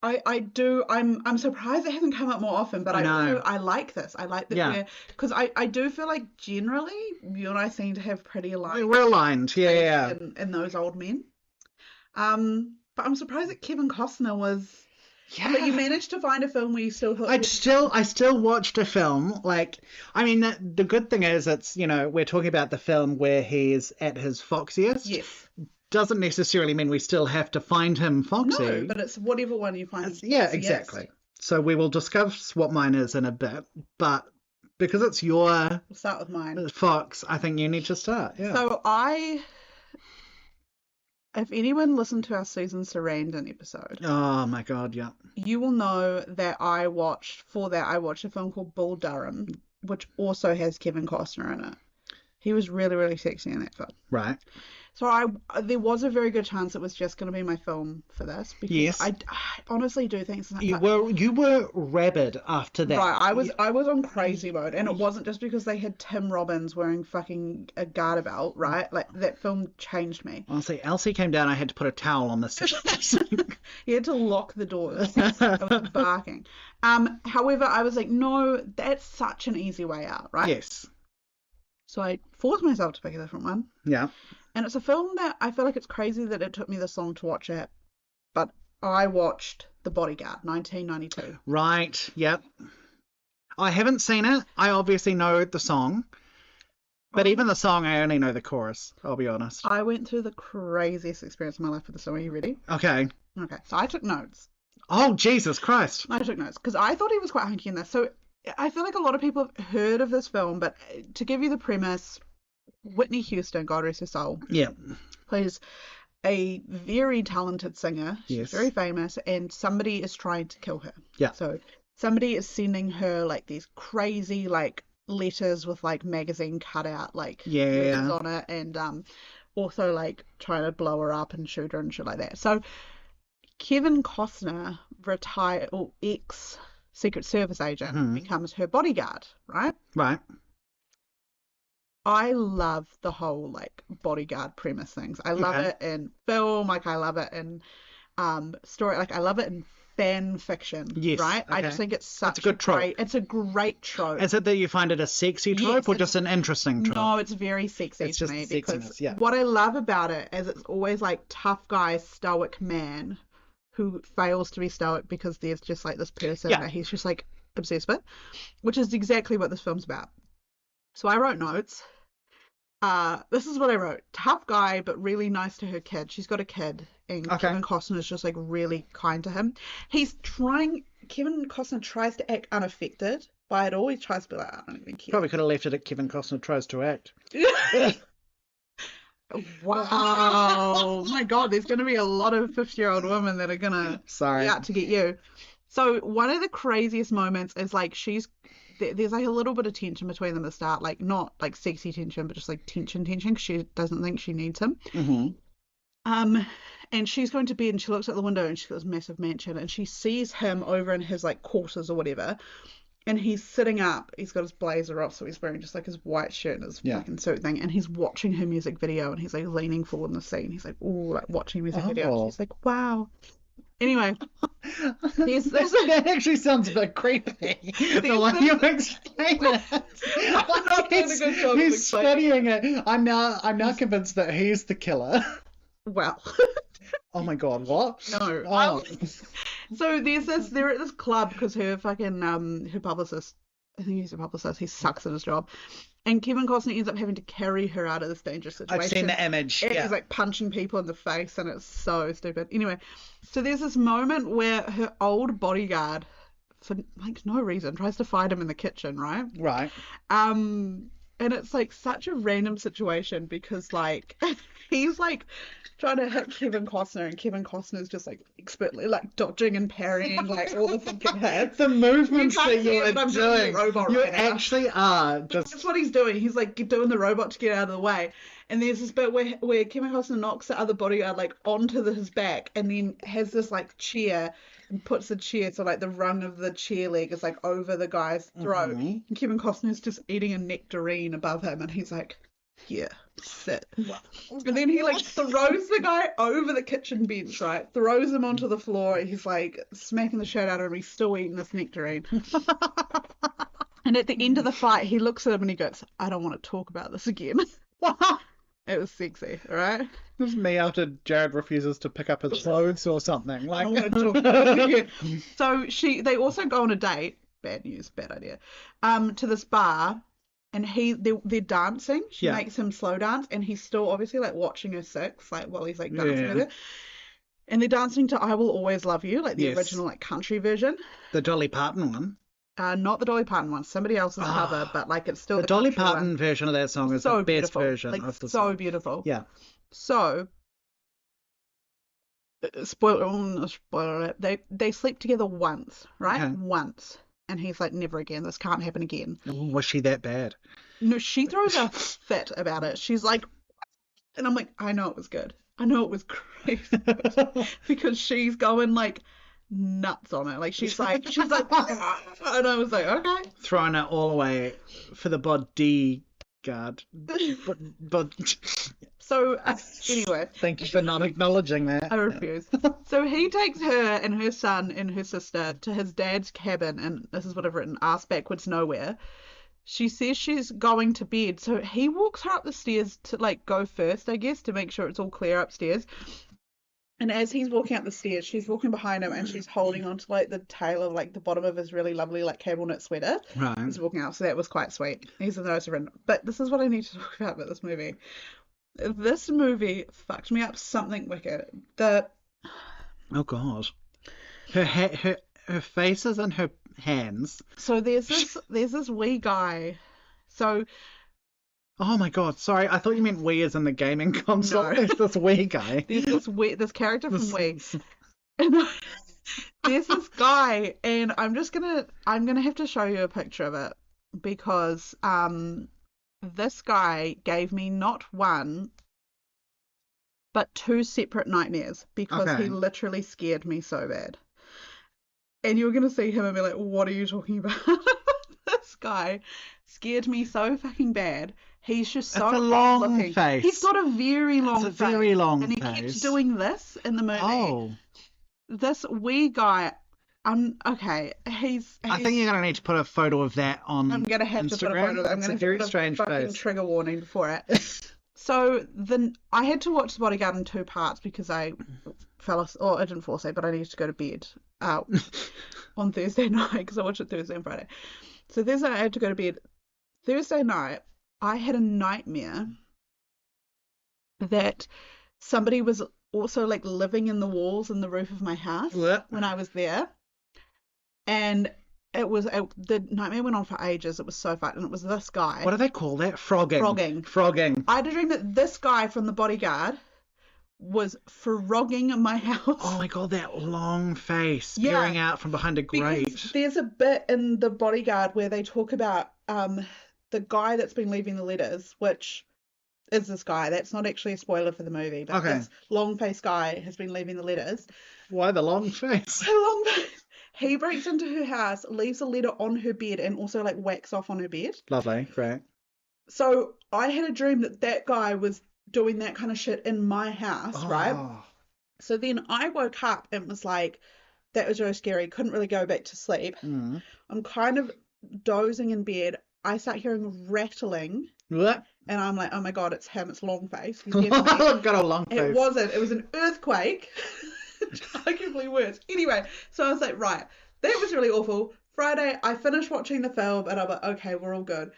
I'm surprised it hasn't come up more often, but I like this. I like that because I do feel like generally you and I seem to have pretty aligned. We're aligned, in those old men. But I'm surprised that Kevin Costner was. Yeah. But you managed to find a film where you still thought... I still watched a film. Like, I mean, the good thing is it's, we're talking about the film where he's at his foxiest. Yes. Doesn't necessarily mean we still have to find him foxy. No, but it's whatever one you find. Exactly. So we will discuss what mine is in a bit, but because it's your... We'll start with mine. Fox, I think you need to start, So if anyone listened to our Susan Sarandon episode... Oh, my God, yeah. You will know that I watched a film called Bull Durham, which also has Kevin Costner in it. He was really, really sexy in that film. Right. So there was a very good chance it was just going to be my film for this, because Yes. I honestly do think You were rabid after that. right. I was on crazy mode, and it wasn't just because they had Tim Robbins wearing fucking a Garter belt, right? Like, that film changed me. Honestly, Elsie came down. I had to put a towel on the set. He had to lock the doors. I was barking. However, I was like, no, that's such an easy way out, right? Yes. So I forced myself to pick a different one. Yeah. And it's a film that I feel like it's crazy that it took me this long to watch it, but I watched The Bodyguard, 1992. Right. Yep. I haven't seen it. I obviously know the song, but even the song, I only know the chorus. I'll be honest. I went through the craziest experience of my life with this film. Are you ready? Okay. Okay. So I took notes. Oh, Jesus Christ. I took notes because I thought he was quite hunky in this. So I feel like a lot of people have heard of this film, but to give you the premise, Whitney Houston, God rest her soul, Yeah. plays a very talented singer. She's Yes. very famous, and somebody is trying to kill her. Yeah. So somebody is sending her like these crazy like letters with like magazine cutout like letters on it, and also like trying to blow her up and shoot her and shit like that. So Kevin Costner, retired or ex Secret Service agent, becomes her bodyguard, right? Right. I love the whole like bodyguard premise things. I love it in film, like I love it in story, like I love it in fan fiction. Yes. Right? Okay. I just think it's such a good trope. it's a great trope. Is it that you find it a sexy trope, Yes, or just an interesting trope? No, it's very sexy It's to just me, the because sexiness, yeah. what I love about it is it's always like tough guy, stoic man who fails to be stoic because there's just like this person that he's just like obsessed with, which is exactly what this film's about. So I wrote notes. This is what I wrote. Tough guy, but really nice to her kid. She's got a kid, and Kevin Costner is just like really kind to him. Kevin Costner tries to act unaffected by it all. He tries to be like, I don't even care. Probably could have left it at Kevin Costner tries to act. Wow. Oh my God, there's going to be a lot of 50-year-old women that are going to be out to get you. So one of the craziest moments is like there's like a little bit of tension between them at the start, like not like sexy tension, but just like tension, because she doesn't think she needs him. Mm-hmm. And she's going to bed and she looks out the window and she's got this massive mansion and she sees him over in his like quarters or whatever. And he's sitting up, he's got his blazer off, so he's wearing just like his white shirt and his fucking suit thing, and he's watching her music video and he's like leaning forward in the scene. He's like, ooh, like watching music video. And she's like, wow. Anyway, that actually sounds a bit creepy. The way you explain it. He's studying it. I'm now convinced that he's the killer. Well. Oh my God, what? No. Oh. So they're at this club because her fucking her publicist, I think he's a publicist, he sucks at his job. And Kevin Costner ends up having to carry her out of this dangerous situation. I've seen the image. And he's like punching people in the face and it's so stupid. Anyway, so there's this moment where her old bodyguard, for like no reason, tries to fight him in the kitchen, right? Right. And it's like such a random situation because like he's like trying to hit Kevin Costner and Kevin Costner's just like expertly like dodging and parrying like all the fucking hits. The movements that you are doing. You right actually are just. That's what he's doing. He's like doing the robot to get out of the way. And there's this bit where Kevin Costner knocks the other bodyguard like onto his back and then has this like chair and puts the chair so like the rung of the chair leg is like over the guy's throat. And Kevin Costner's just eating a nectarine above him and he's like, yeah, sit. And then he like throws the guy over the kitchen bench, right? Throws him onto the floor. He's like smacking the shit out of him. He's still eating this nectarine. And at the end of the fight, he looks at him and he goes, I don't want to talk about this again. It was sexy, right? It was me after Jared refuses to pick up his clothes or something. Like, I don't want to talk about it again. So they also go on a date. Bad news, bad idea. To this bar. And they're dancing. She makes him slow dance, and he's still obviously like watching her sex, like while he's like dancing with her. And they're dancing to "I Will Always Love You," like the original like country version. The Dolly Parton one. Not the Dolly Parton one. Somebody else's cover, but like it's still the Dolly Parton one. version of that song is the best version of the song. So beautiful. Yeah. So spoiler alert. They sleep together once, right? Okay. Once. And he's like, never again. This can't happen again. Was she that bad? No, she throws a fit about it. She's like, and I'm like, I know it was good. I know it was crazy good. Because she's going like nuts on it. Like she's like, "Ah," and I was like, okay. Throwing it all away for the bodyguard. But So anyway, thank you for not acknowledging that. I refuse. So he takes her and her son and her sister to his dad's cabin, and this is what I've written, ass backwards nowhere. She says she's going to bed, so he walks her up the stairs to like go first, I guess, to make sure it's all clear upstairs. And as he's walking up the stairs, she's walking behind him and she's holding onto like the tail of like the bottom of his really lovely like cable knit sweater. Right. He's walking out, so that was quite sweet. These are the notes I've written. But this is what I need to talk about this movie. This movie fucked me up something wicked. Oh God. Her faces and her hands. So there's this wee guy. So Oh my God, sorry, I thought you meant Wii as in the gaming console. No. There's this Wii guy. there's this character from Wii. And there's this guy, and I'm gonna have to show you a picture of it because this guy gave me not one but two separate nightmares because Okay. he literally scared me so bad. And you're gonna see him and be like, what are you talking about? This guy scared me so fucking bad. He's just so It's a long looking. face. He's got a very long It's a face. very long and he face. keeps doing this in the movie. Oh. This wee guy, okay, he's I think you're going to need to put a photo of that on I'm gonna have Instagram. to put a photo of it. I'm It's gonna a have very to put a strange fucking face. trigger warning for it. So then I had to watch The Bodyguard in two parts because I I didn't fall asleep, but I needed to go to bed on Thursday night because I watched it Thursday and Friday. So Thursday night I had to go to bed. Thursday night I had a nightmare that somebody was also like living in the walls and the roof of my house What? when I was there. And the nightmare went on for ages. It was so fun. And it was this guy. What do they call that? Frogging. Frogging. I had a dream that this guy from The Bodyguard was frogging my house. Oh my God, that long face Yeah. peering out from behind a grate. Because there's a bit in The Bodyguard where they talk about the guy that's been leaving the letters, which is this guy. That's not actually a spoiler for the movie, but Okay. this long-faced guy has been leaving the letters. Why the long face? So long-faced. He breaks into her house, leaves a letter on her bed, and also like whacks off on her bed. Lovely, great. So I had a dream that that guy was doing that kind of shit in my house, right? Oh. So then I woke up and was like, that was really scary. Couldn't really go back to sleep. Mm. I'm kind of dozing in bed. I start hearing rattling, What? and I'm like, oh my God, it's him. It's Longface. He's here for me. Got a long face. It wasn't. It was an earthquake. Arguably worse. Anyway, so I was like, right, that was really awful. Friday, I finished watching the film, and I'm like, okay, we're all good.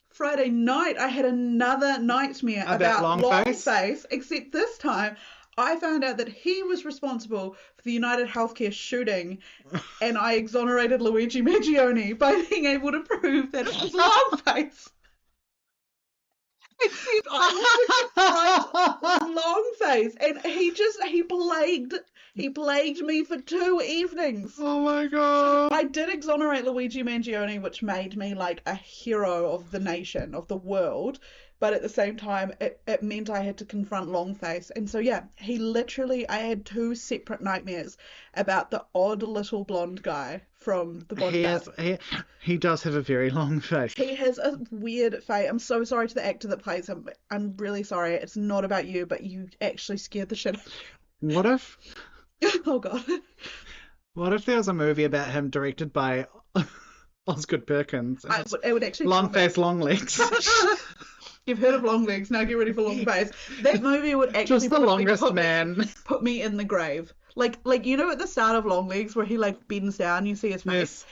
Friday night, I had another nightmare about Longface, except this time I found out that he was responsible for the United Healthcare shooting, and I exonerated Luigi Mangione by being able to prove that it was Longface. Except I was Longface, and he plagued me for 2 evenings. Oh my God. I did exonerate Luigi Mangione, which made me like a hero of the nation, of the world. But at the same time, it meant I had to confront Longface. And so, yeah, I had 2 separate nightmares about the odd little blonde guy from The Bodyguard. He does have a very long face. He has a weird face. I'm so sorry to the actor that plays him. I'm really sorry. It's not about you, but you actually scared the shit out of What if me. Oh, God. What if there was a movie about him directed by Osgood Perkins? And it's It would actually long face, long legs. You've heard of Long Legs, now get ready for Long Face. That movie would actually Just the probably longest man. put me in the grave. Like you know at the start of Long Legs where he like bends down, you see his face.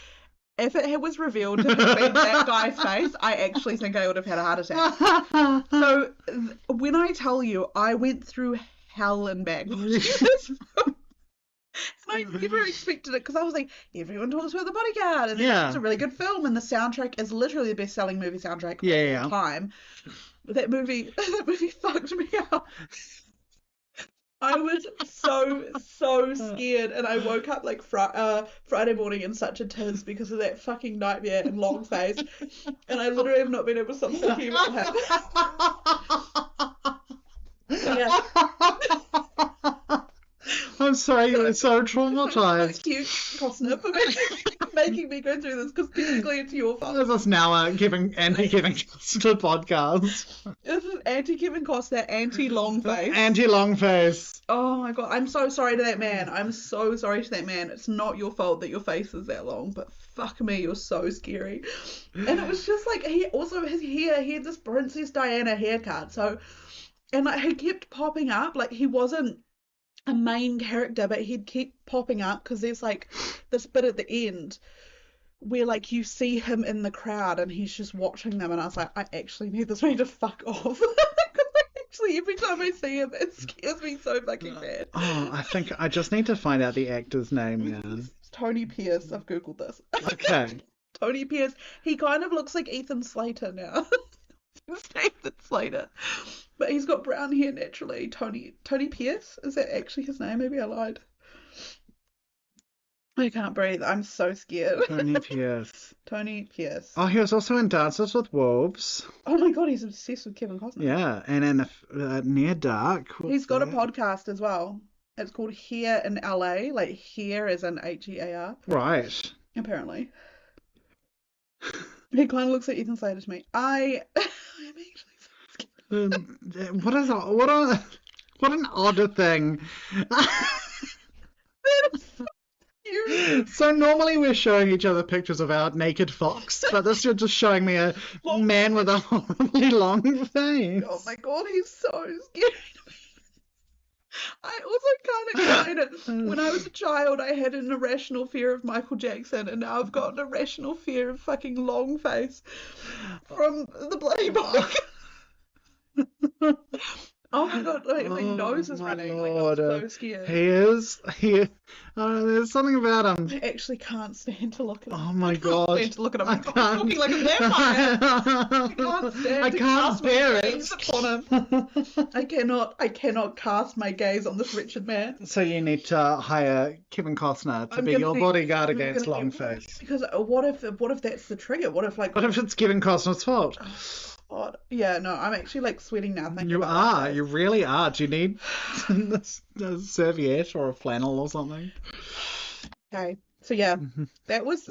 Yes. If it was revealed to have been that guy's face, I actually think I would have had a heart attack. So when I tell you, I went through hell and back watching this film. And I never expected it because I was like, everyone talks about The Bodyguard, and Yeah. it's a really good film, and the soundtrack is literally the best-selling movie soundtrack Yeah. of all time. But that movie fucked me up. I was so scared, and I woke up like Friday morning in such a tiz because of that fucking nightmare and long face, and I literally have not been able to stop thinking about him. So yeah, I'm sorry you were so thank traumatized. you, Costner, for making me go through this, because technically it's your fault. This is now a anti-Kevin Costner podcast. This is anti-Kevin Costner, anti-long face. Anti-long face. Oh my god, I'm so sorry to that man. I'm so sorry to that man. It's not your fault that your face is that long, but fuck me, you're so scary. And it was just like, he also, his hair, he had this Princess Diana haircut, so, and like he kept popping up, like he wasn't a main character, but he'd keep popping up because there's like this bit at the end where like you see him in the crowd and he's just watching them, and I was like, I actually need this man to fuck off. Actually, every time I see him, it scares me so fucking bad. Oh, I think I just need to find out the actor's name. Yeah. It's Tony Pierce. I've googled this. Okay. Tony Pierce. He kind of looks like Ethan Slater now. It's Ethan Slater, but he's got brown hair naturally. Tony Pierce. Is that actually his name? Maybe I lied. I can't breathe. I'm so scared. Tony Pierce. Tony Pierce. Oh, he was also in Dances with Wolves. Oh my god, he's obsessed with Kevin Costner. Yeah, and in Near Dark. He's got a podcast as well. It's called Here in LA, like here as in HEAR. Right. Apparently. He kind of looks like Ethan Slater to me. I'm actually so scared. What an odd thing. So normally we're showing each other pictures of our naked fox, but this you're just showing me a man with a horribly long face. Oh my god, he's so scary to me. I also can't explain it. When I was a child, I had an irrational fear of Michael Jackson, and now I've got an irrational fear of fucking long face from the bloody book. Oh my god, like, my nose is running. Like, I'm so scared. There's something about him. I actually can't stand to look at him. Oh my god. I can't stand to look at him. I I'm can't. talking like a vampire. I can't stand I to can't cast my bear gaze it. upon him. I cannot cast my gaze on this wretched man. So you need to hire Kevin Costner to I'm be gonna your be- bodyguard I'm against gonna long be- face. Because what if that's the trigger? What if like What if it's Kevin Costner's fault? God. Yeah, no, I'm actually like sweating now thinking You about are. that. You really are. Do you need a serviette or a flannel or something? Okay. So yeah, that was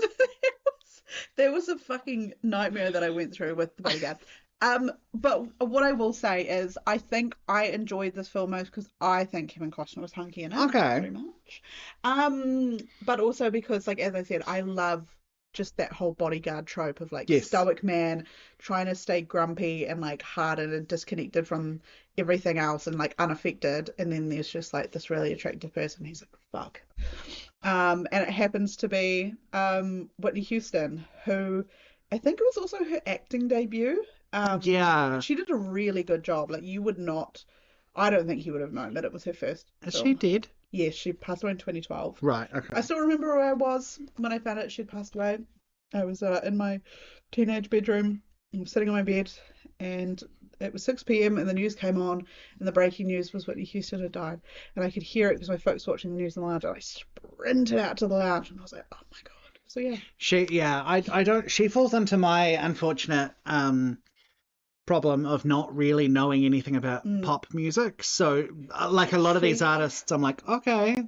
a fucking nightmare that I went through with the bodyguard. But what I will say is I think I enjoyed this film most because I think Kevin Costner was hunky in it. Okay. Very much. But also because, like, as I said, I love just that whole bodyguard trope of like Yes. stoic man trying to stay grumpy and like hardened and disconnected from everything else and like unaffected, and then there's just like this really attractive person. He's like, fuck. And it happens to be Whitney Houston, who I think it was also her acting debut. Yeah. She did a really good job. Like, you would not, I don't think you would have known that it was her first Is film. she dead? Yes, she passed away in 2012. Right. Okay. I still remember where I was when I found out she'd passed away. I was in my teenage bedroom, sitting on my bed, and it was 6 p.m. and the news came on, and the breaking news was Whitney Houston had died. And I could hear it because my folks were watching the news in the lounge, and I sprinted out to the lounge, and I was like, oh my god. So yeah. She falls into my unfortunate problem of not really knowing anything about pop music. So like a lot of these artists, I'm like, okay.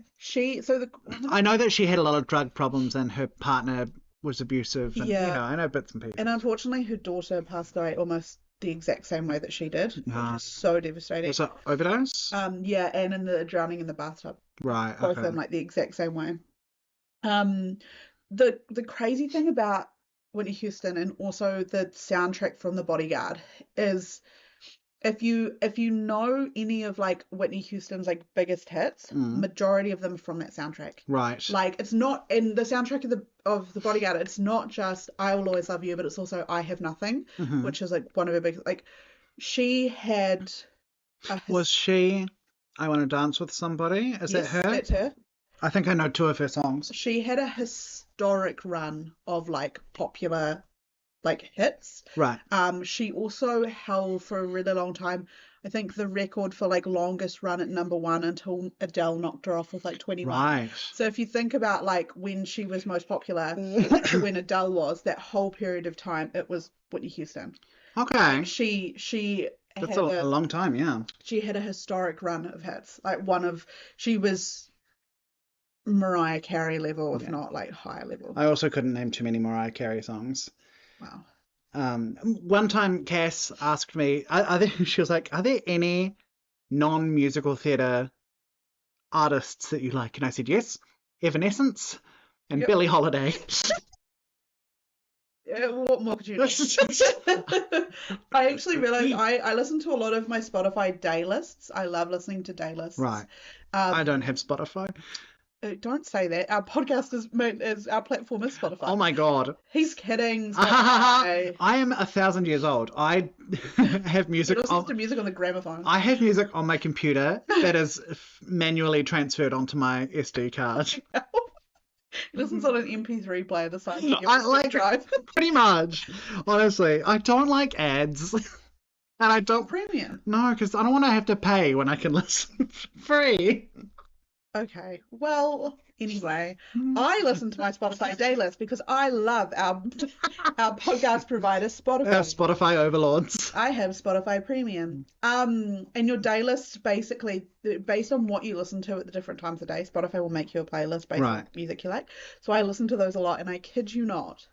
I know that she had a lot of drug problems and her partner was abusive, and Yeah. I know bits and pieces. And unfortunately, her daughter passed away almost the exact same way that she did, which is so devastating. Was it overdose? Yeah, and in the drowning in the bathtub. Right. Both of Okay. them like the exact same way. The crazy thing about Whitney Houston and also the soundtrack from The Bodyguard is if you know any of like Whitney Houston's like biggest hits, majority of them are from that soundtrack. Right. Like, it's not in the soundtrack of the Bodyguard, it's not just I Will Always Love You, but it's also I Have Nothing, which is like one of her big, like, she had Was she I Want to Dance with Somebody? Is that yes, her? that's her. I think I know 2 of her songs. She had a historic run of like popular like hits. Right. She also held for a really long time, I think the record for like longest run at #1 until Adele knocked her off with like 21. Right. So if you think about like when she was most popular to when Adele was, that whole period of time, it was Whitney Houston. Okay. She That's had a long time, yeah. she had a historic run of hits. Like she was Mariah Carey level, if not like higher level. I also couldn't name too many Mariah Carey songs. Wow. One time Cass asked me, I think she was like, are there any non-musical theatre artists that you like? And I said, yes, Evanescence and Yep. Billie Holiday. What more could you do? I actually realized I listen to a lot of my Spotify day lists. I love listening to day lists. Right. I don't have Spotify. Don't say that. Our podcast is our platform is Spotify. Oh my God. He's kidding. I am 1,000 years old. I have music. He listens to music on the gramophone. I have music on my computer that is manually transferred onto my SD card. He listens on an MP3 player the size of your I like drive. Pretty much. Honestly, I don't like ads. And I don't. Premium. No, because I don't want to have to pay when I can listen for free. Okay. Well, anyway, I listen to my Spotify day list because I love our podcast provider, Spotify. Our Spotify overlords. I have Spotify Premium. And your day list, basically, based on what you listen to at the different times of day, Spotify will make you a playlist based on music you like. So I listen to those a lot, and I kid you not,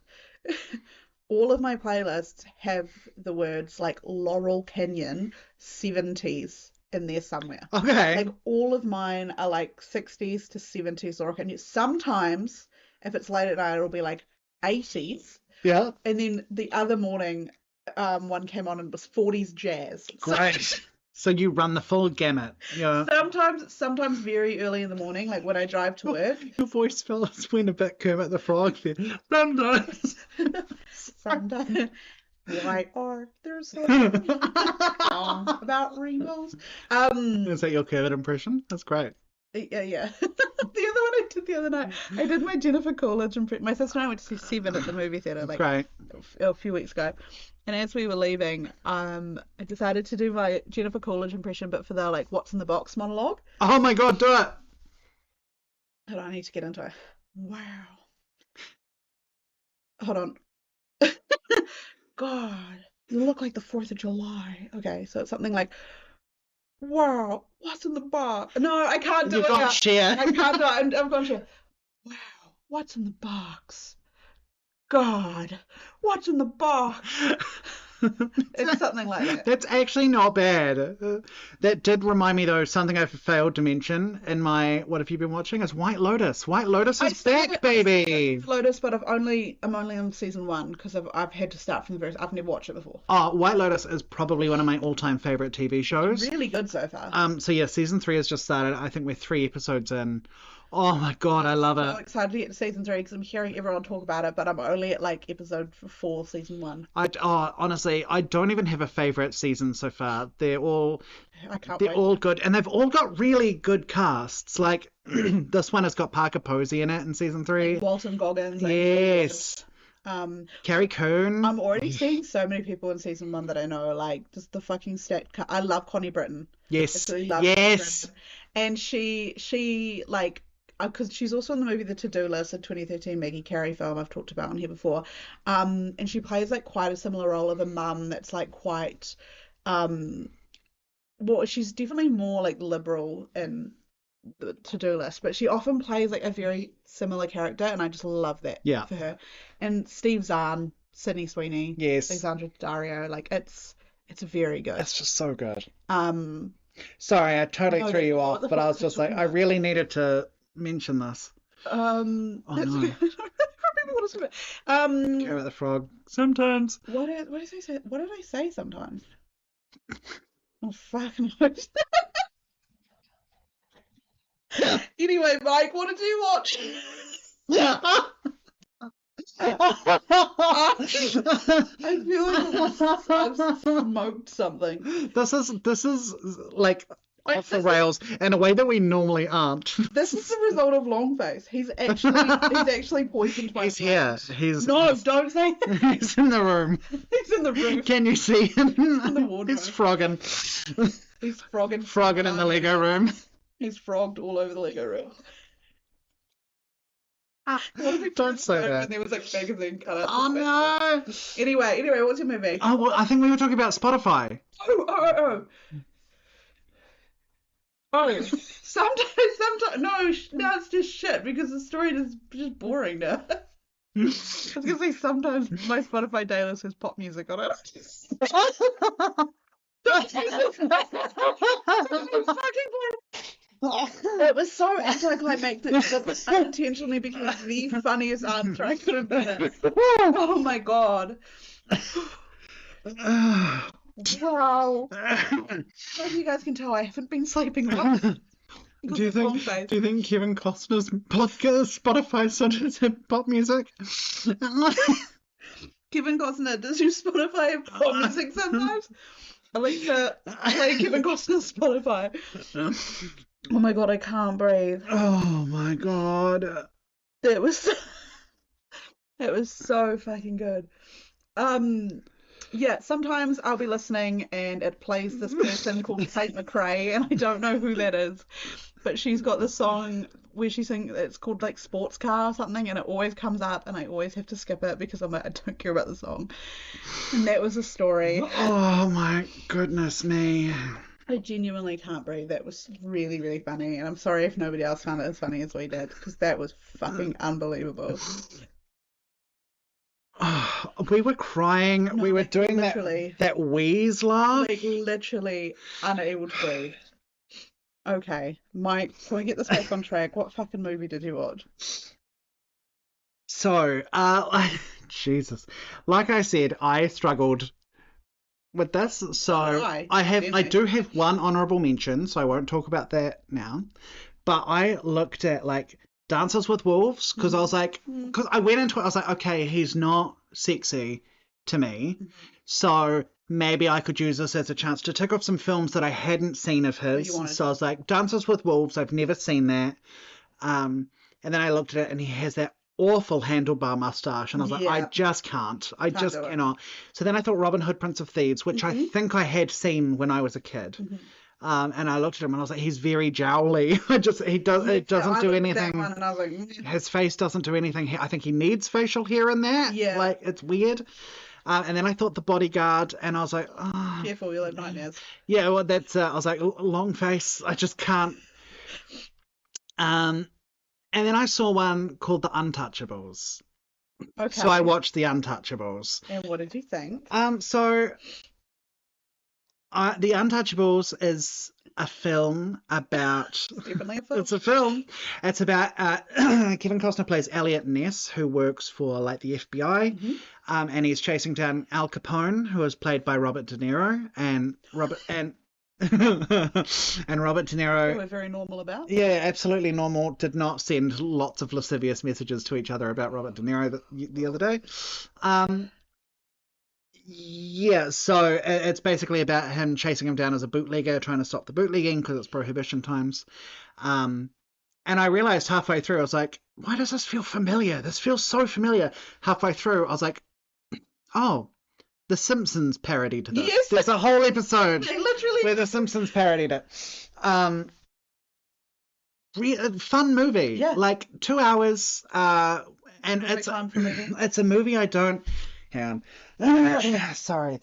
all of my playlists have the words like Laurel Canyon 70s in there somewhere. Okay. Like all of mine are like 60s to 70s Laurel Canyon. Sometimes, if it's late at night, it'll be like 80s. Yeah. And then the other morning, one came on and it was 40s jazz. Great. So you run the full gamut. Yeah. Sometimes very early in the morning, like when I drive to work. Your voice fellas went a bit Kermit the Frog there. Sometimes. Sometimes. Why are there so many songs about rainbows? Is that your Kermit impression? That's great. Yeah. The other one I did the other night, I did my Jennifer Coolidge impression. My sister and I went to see Seven at the movie theatre like a few weeks ago. And as we were leaving, I decided to do my Jennifer Coolidge impression, but for the like what's in the box monologue. Oh my God, do it. Hold on, I need to get into it. Wow. Hold on. God, you look like the 4th of July. Okay, so it's something like, wow, what's in the box? No, I can't do it. You've got share. I can't do it. I'm going to share. Wow, what's in the box? God, what's in the box? It's something like that. That's actually not bad. That did remind me, though, something I failed to mention in my What Have You Been Watching is White Lotus. White Lotus is back, baby. Lotus, but I'm only on season 1 because I've had to start from the very. I've never watched it before. Oh, White Lotus is probably one of my all-time favorite TV shows. Really good so far. So yeah, season 3 has just started. I think we're 3 episodes in. Oh my God, I love it. I'm excited to get to season 3 because I'm hearing everyone talk about it, but I'm only at like episode 4, season 1. Honestly, I don't even have a favorite season so far. They're all good, and they've all got really good casts. Like this one has got Parker Posey in it in season 3. Walton Goggins. Yes. Carrie Coon. I'm already seeing so many people in season 1 that I know, like just the fucking stacked. I love Connie Britton. Yes. Yes. And she like. Because she's also in the movie The To-Do List, a 2013 Maggie Carey film I've talked about on here before. And she plays like quite a similar role of a mum that's like quite, well, she's definitely more like liberal in The To-Do List, but she often plays like a very similar character, and I just love that for her. And Steve Zahn, Sydney Sweeney, Alexandra Daddario, like it's very good. It's just so good. Sorry, I totally threw you off, but I was just like, I really needed to mention this. Oh no. I don't remember what it's about. Kermit the Frog. Sometimes. What did I say? What did I say sometimes? Oh fucking knows. Anyway, Mike, what did you watch? I feel like I've smoked something. This is like off the rails in a way that we normally aren't. This is the result of Longface. He's actually poisoned my He's here. brain. No, don't say that. He's in the room. He's in the room. Can you see him? He's in the wardrobe. He's frogging. He's frogging. Frogging in the Lego room. He's frogged all over the Lego room. Don't say that. And there was like magazine cut. Oh no. Anyway, what's your movie? Oh, well, I think we were talking about Spotify. Oh. Sometimes, no, it's just shit because the story is just boring now. I was gonna say sometimes my Spotify daily says pop music on it. It was so anticlimactic that it unintentionally became the funniest answer I could have done. Oh my god. Wow. As you guys can tell, I haven't been sleeping well. Do you think Kevin Costner's podcast Spotify started pop music? Kevin Costner, does your Spotify have pop music sometimes? Alexa, play Kevin Costner's Spotify. Oh my god, I can't breathe. Oh my god. It was so fucking good. Yeah, sometimes I'll be listening and it plays this person called Tate McRae, and I don't know who that is, but she's got this song where she sings, it's called like Sports Car or something, and it always comes up and I always have to skip it because I'm like, I don't care about the song. And that was a story. Oh my goodness me. I genuinely can't breathe. That was really, really funny, and I'm sorry if nobody else found it as funny as we did, because that was fucking unbelievable. Oh, we were crying. No, we were like, doing literally. that wheeze laugh. Like, literally unable to breathe. Okay, Mike, can we get this back on track? What fucking movie did you watch? So, Jesus. Like I said, I struggled with this. So I do have one honorable mention, so I won't talk about that now. But I looked at like Dances with Wolves because I was like, because I went into it, I was like, okay, he's not sexy to me, so maybe I could use this as a chance to tick off some films that I hadn't seen of his. So I was like, Dances with Wolves, I've never seen that. And then I looked at it and he has that awful handlebar mustache, and I was like, I just can't. I just cannot. So then I thought Robin Hood, Prince of Thieves, which I think I had seen when I was a kid. And I looked at him and I was like, he's very jowly. It doesn't do anything. His face doesn't do anything. I think he needs facial hair in that. Yeah. Like, it's weird. And then I thought The Bodyguard, and I was like, oh. Careful, you'll have nightmares. Yeah, well, that's, I was like, long face. I just can't. And then I saw one called The Untouchables. Okay. So I watched The Untouchables. And what did you think? The Untouchables is a film about... Definitely a film. It's a film. It's about... Kevin Costner plays Elliot Ness, who works for like the FBI, and he's chasing down Al Capone, who is played by Robert De Niro, and Robert De Niro. We're very normal about. Yeah, absolutely normal. Did not send lots of lascivious messages to each other about Robert De Niro the other day. Yeah, so it's basically about him chasing him down as a bootlegger, trying to stop the bootlegging because it's prohibition times. And I realized halfway through, I was like, why does this feel familiar? This feels so familiar. Halfway through, I was like, oh, The Simpsons parodied this. Yes. There's a whole episode literally where The Simpsons parodied it. Fun movie. Yeah. Like 2 hours. And it's a movie I don't... Hang on. Sorry,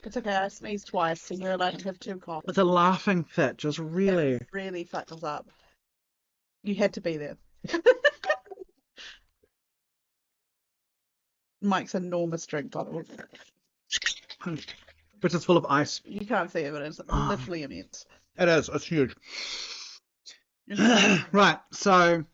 It's okay, I sneezed twice, so you're allowed to have 2 coughs. It's a laughing fit, just really... It really fucked us up. You had to be there. Mike's enormous drink bottle. Which is full of ice. You can't see it, but it's literally immense. It is, it's huge. Right, so...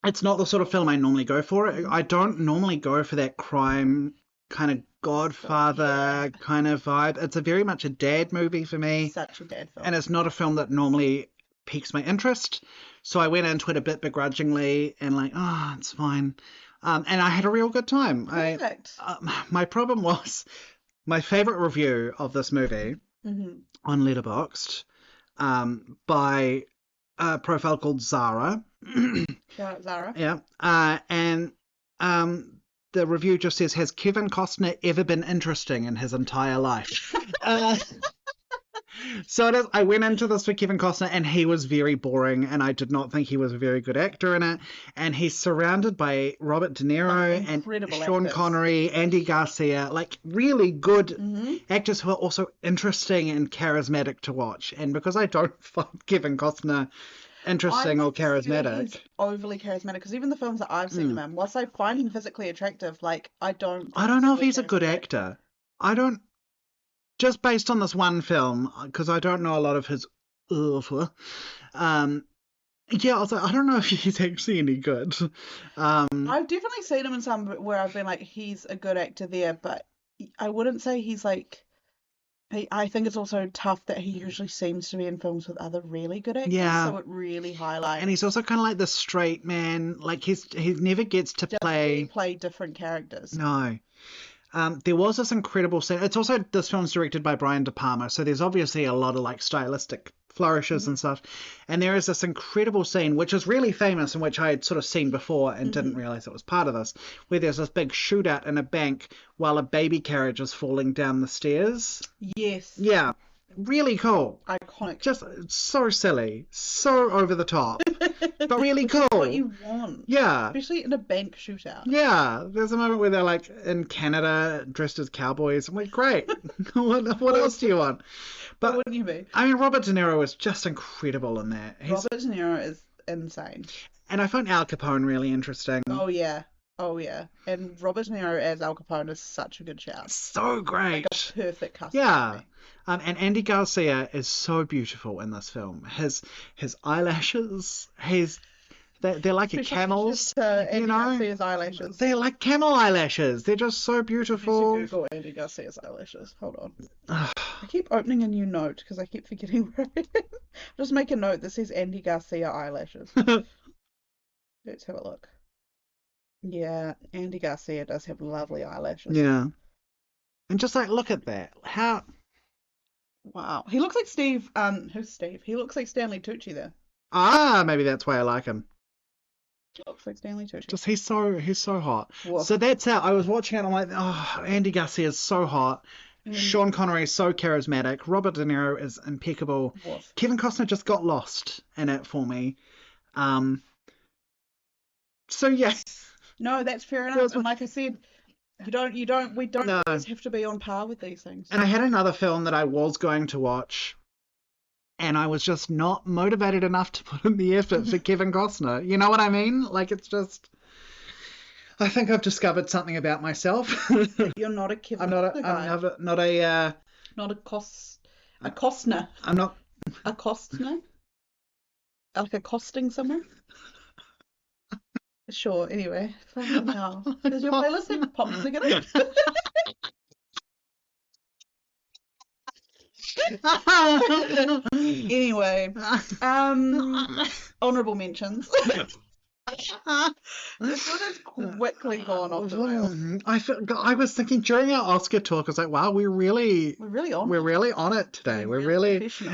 it's not the sort of film I normally go for. I don't normally go for that crime kind of Godfather kind of vibe. It's very much a dad movie for me. Such a dad film. And it's not a film that normally piques my interest. So I went into it a bit begrudgingly and like, oh, it's fine. And I had a real good time. Perfect. My problem was my favourite review of this movie on Letterboxd by a profile called Zara. Shout out Zara. Yeah. And the review just says, has Kevin Costner ever been interesting in his entire life? So it is, I went into this for Kevin Costner and he was very boring and I did not think he was a very good actor in it. And he's surrounded by Robert De Niro and Incredible Sean actors. Connery, Andy Garcia, like really good Mm-hmm. actors who are also interesting and charismatic to watch. And because I don't find Kevin Costner interesting or charismatic. He's overly charismatic because even the films that I've seen him in, whilst I find him physically attractive, like I don't know if he's a good charismatic. actor. I don't, just based on this one film, because I don't know a lot of his yeah, I was like, I don't know if he's actually any good. I've definitely seen him in some where I've been like, he's a good actor there, but I wouldn't say he's like. I think it's also tough that he usually seems to be in films with other really good actors, Yeah. so it really highlights. And he's also kind of like the straight man. Like he never gets to play different characters. No. There was this incredible scene. It's also, this film's directed by Brian De Palma, so there's obviously a lot of like stylistic flourishes and stuff. And there is this incredible scene, which is really famous and which I had sort of seen before and didn't realize it was part of this, where there's this big shootout in a bank while a baby carriage is falling down the stairs. Yes. Yeah. Really cool. Iconic. Just so silly, so over the top, but really cool. What you want. Yeah. Especially in a bank shootout. Yeah, there's a moment where they're like in Canada dressed as cowboys. I'm like, great. what else do you want? But What wouldn't you be? I mean, Robert De Niro is just incredible in that. Robert De Niro is insane. And I find Al Capone really interesting. Oh yeah. And Robert De Niro as Al Capone is such a good shout. So great. Perfect cast. Yeah. And Andy Garcia is so beautiful in this film. His eyelashes, they're like a camel's, Andy you know? Garcia's eyelashes. They're like camel eyelashes. They're just so You beautiful. should Google Andy Garcia's eyelashes. Hold on. I keep opening a new note because I keep forgetting where I am. Just make a note that says Andy Garcia eyelashes. Let's have a look. Yeah, Andy Garcia does have lovely eyelashes. Yeah. And just like, look at that. How... Wow. He looks like Steve. Who's Steve? He looks like Stanley Tucci there. Maybe that's why I like him. Looks like Stanley Tucci. Just he's so hot. Woof. So that's how I was watching it. I'm like, oh, Andy Garcia is so hot. Sean Connery is so charismatic. Robert De Niro is impeccable. Woof. Kevin Costner just got lost in it for me. So yeah. No, that's fair enough. And like I said, we don't No. always have to be on par with these things. And I had another film that I was going to watch, and I was just not motivated enough to put in the effort for Kevin Costner. You know what I mean? Like, it's just... I think I've discovered something about myself. You're not a Kevin I'm not Costner guy. not a Costner. I'm not... A Costner? Like accosting someone? Sure, anyway. Fucking hell. Does your playlist have pop music in it? Anyway, honourable mentions. This one has quickly gone off the rails. I was thinking during our Oscar talk, I was like, wow, we're really on it today. We're really professional.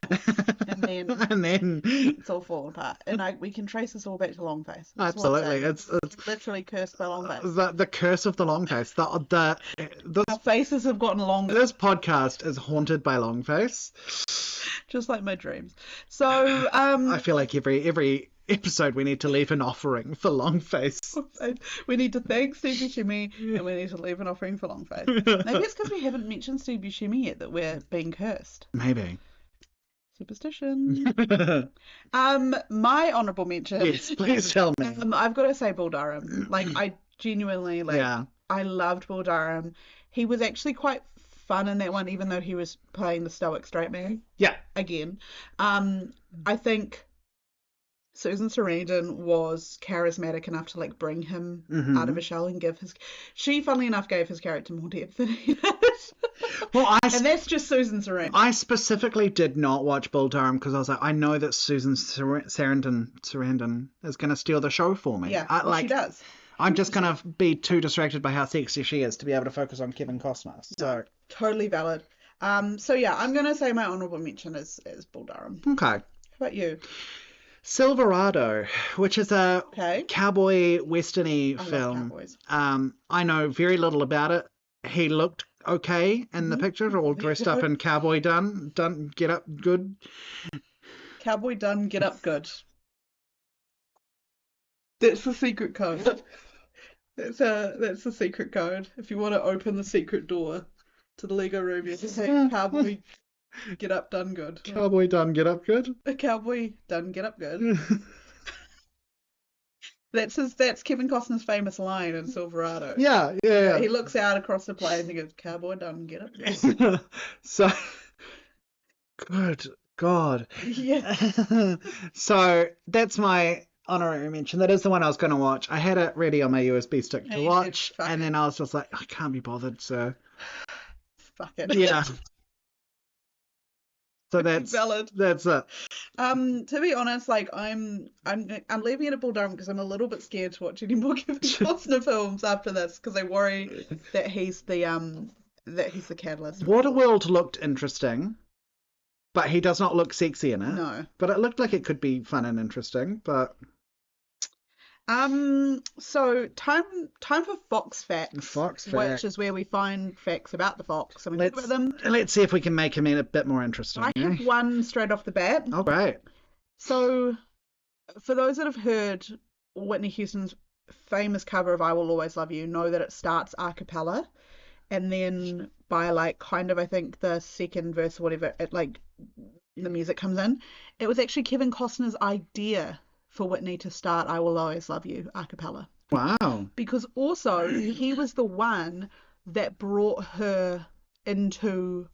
and then It's all falling apart. And we can trace this all back to Longface. That's what I'm absolutely, saying. it's literally cursed by Longface. the curse of the long face. This Our faces have gotten longer, this podcast is haunted by long face. just like my dreams. So, I feel like every episode we need to leave an offering for long face. we need to thank Steve Buscemi and we need to leave an offering for Longface. Maybe it's because we haven't mentioned Steve Buscemi yet that we're being cursed. Maybe. Superstition. My honourable mention. Yes, please tell me. I've got to say Bull Durham. Like, I genuinely, Yeah. I loved Bull Durham. He was actually quite fun in that one, even though he was playing the stoic straight man. Yeah. Again. I think Susan Sarandon was charismatic enough to like bring him out of his shell and she funnily enough gave his character more depth than he did. Well, and that's just Susan Sarandon. I specifically did not watch Bull Durham because I was like, I know that Susan Sarandon is going to steal the show for me. Yeah, she does. I'm just going to be too distracted by how sexy she is to be able to focus on Kevin Costner. So Totally valid. So yeah, I'm gonna say my honorable mention is Bull Durham. Okay. How about you? Silverado, which is a Okay. cowboy westerny I love film. cowboys. I know very little about it. He looked okay in the picture, all dressed up in cowboy done, get up good. Cowboy done, get up good. That's the secret code. That's the secret code. If you want to open the secret door to the Lego room, you have to say cowboy get up done good. Cowboy done, get up good. A cowboy done get up good. That's Kevin Costner's famous line in Silverado. Yeah. He looks out across the plains and he goes, cowboy done get up good. So, good God. Yeah. So that's my honorary mention. That is the one I was going to watch. I had it ready on my USB stick to watch, and then I was just like, I can't be bothered, so fuck it. yeah. So that's valid. That's it. To be honest, like I'm leaving it at Bull Durham because I'm a little bit scared to watch any more Kevin Costner films after this because I worry that he's the catalyst. Waterworld looked interesting, but he does not look sexy in it. No. But it looked like it could be fun and interesting, but so time for Fox Facts. Fox Which Facts. is where we find facts about the fox and we talk about them. Let's see if we can make him a bit more interesting. I have one straight off the bat. Oh, great. So, for those that have heard Whitney Houston's famous cover of I Will Always Love You, know that it starts a cappella, and then by like kind of I think the second verse or whatever, it like the music comes in. It was actually Kevin Costner's idea for Whitney to start I Will Always Love You a cappella. Wow. Because also he was the one that brought her into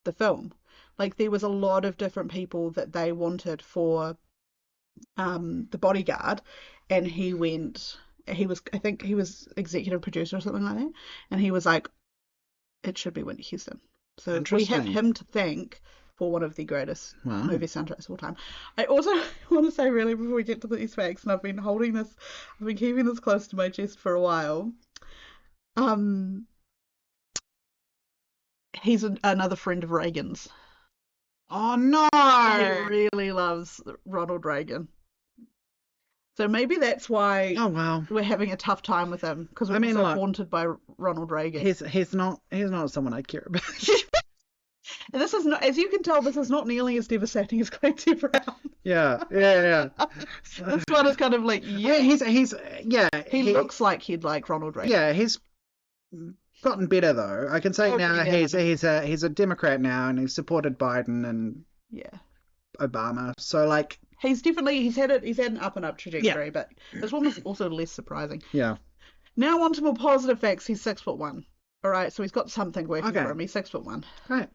the film. Like there was a lot of different people that they wanted for the bodyguard, and I think he was executive producer or something like that, and he was like, it should be Whitney Houston. So we have him to thank for one of the greatest movie soundtracks of all time. I also want to say really before we get to these facts, and I've been keeping this close to my chest for a while. He's another friend of Reagan's. Oh no! He really loves Ronald Reagan. So maybe that's why we're having a tough time with him, because we're so haunted by Ronald Reagan. He's not someone I care about. And this is not, as you can tell, this is not nearly as devastating as Clancy Brown. Yeah. This one is kind of like, he looks like he'd like Ronald Reagan. Yeah, he's gotten better though. I can say now he's a Democrat now, and he's supported Biden and Obama. So like he's had an up and up trajectory, but this one was also less surprising. Yeah. Now on to more positive facts. He's 6'1". All right, so he's got something working for him. He's 6'1". Right.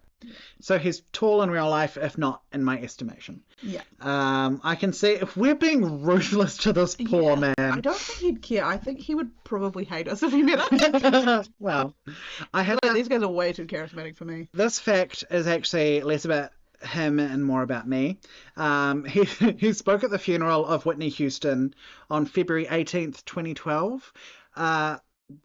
So he's tall in real life, if not in my estimation. Yeah. I can see if we're being ruthless to this poor man. I don't think he'd care. I think he would probably hate us if he met us. Well, these guys are way too charismatic for me. This fact is actually less about him and more about me. He spoke at the funeral of Whitney Houston on February 18th, 2012,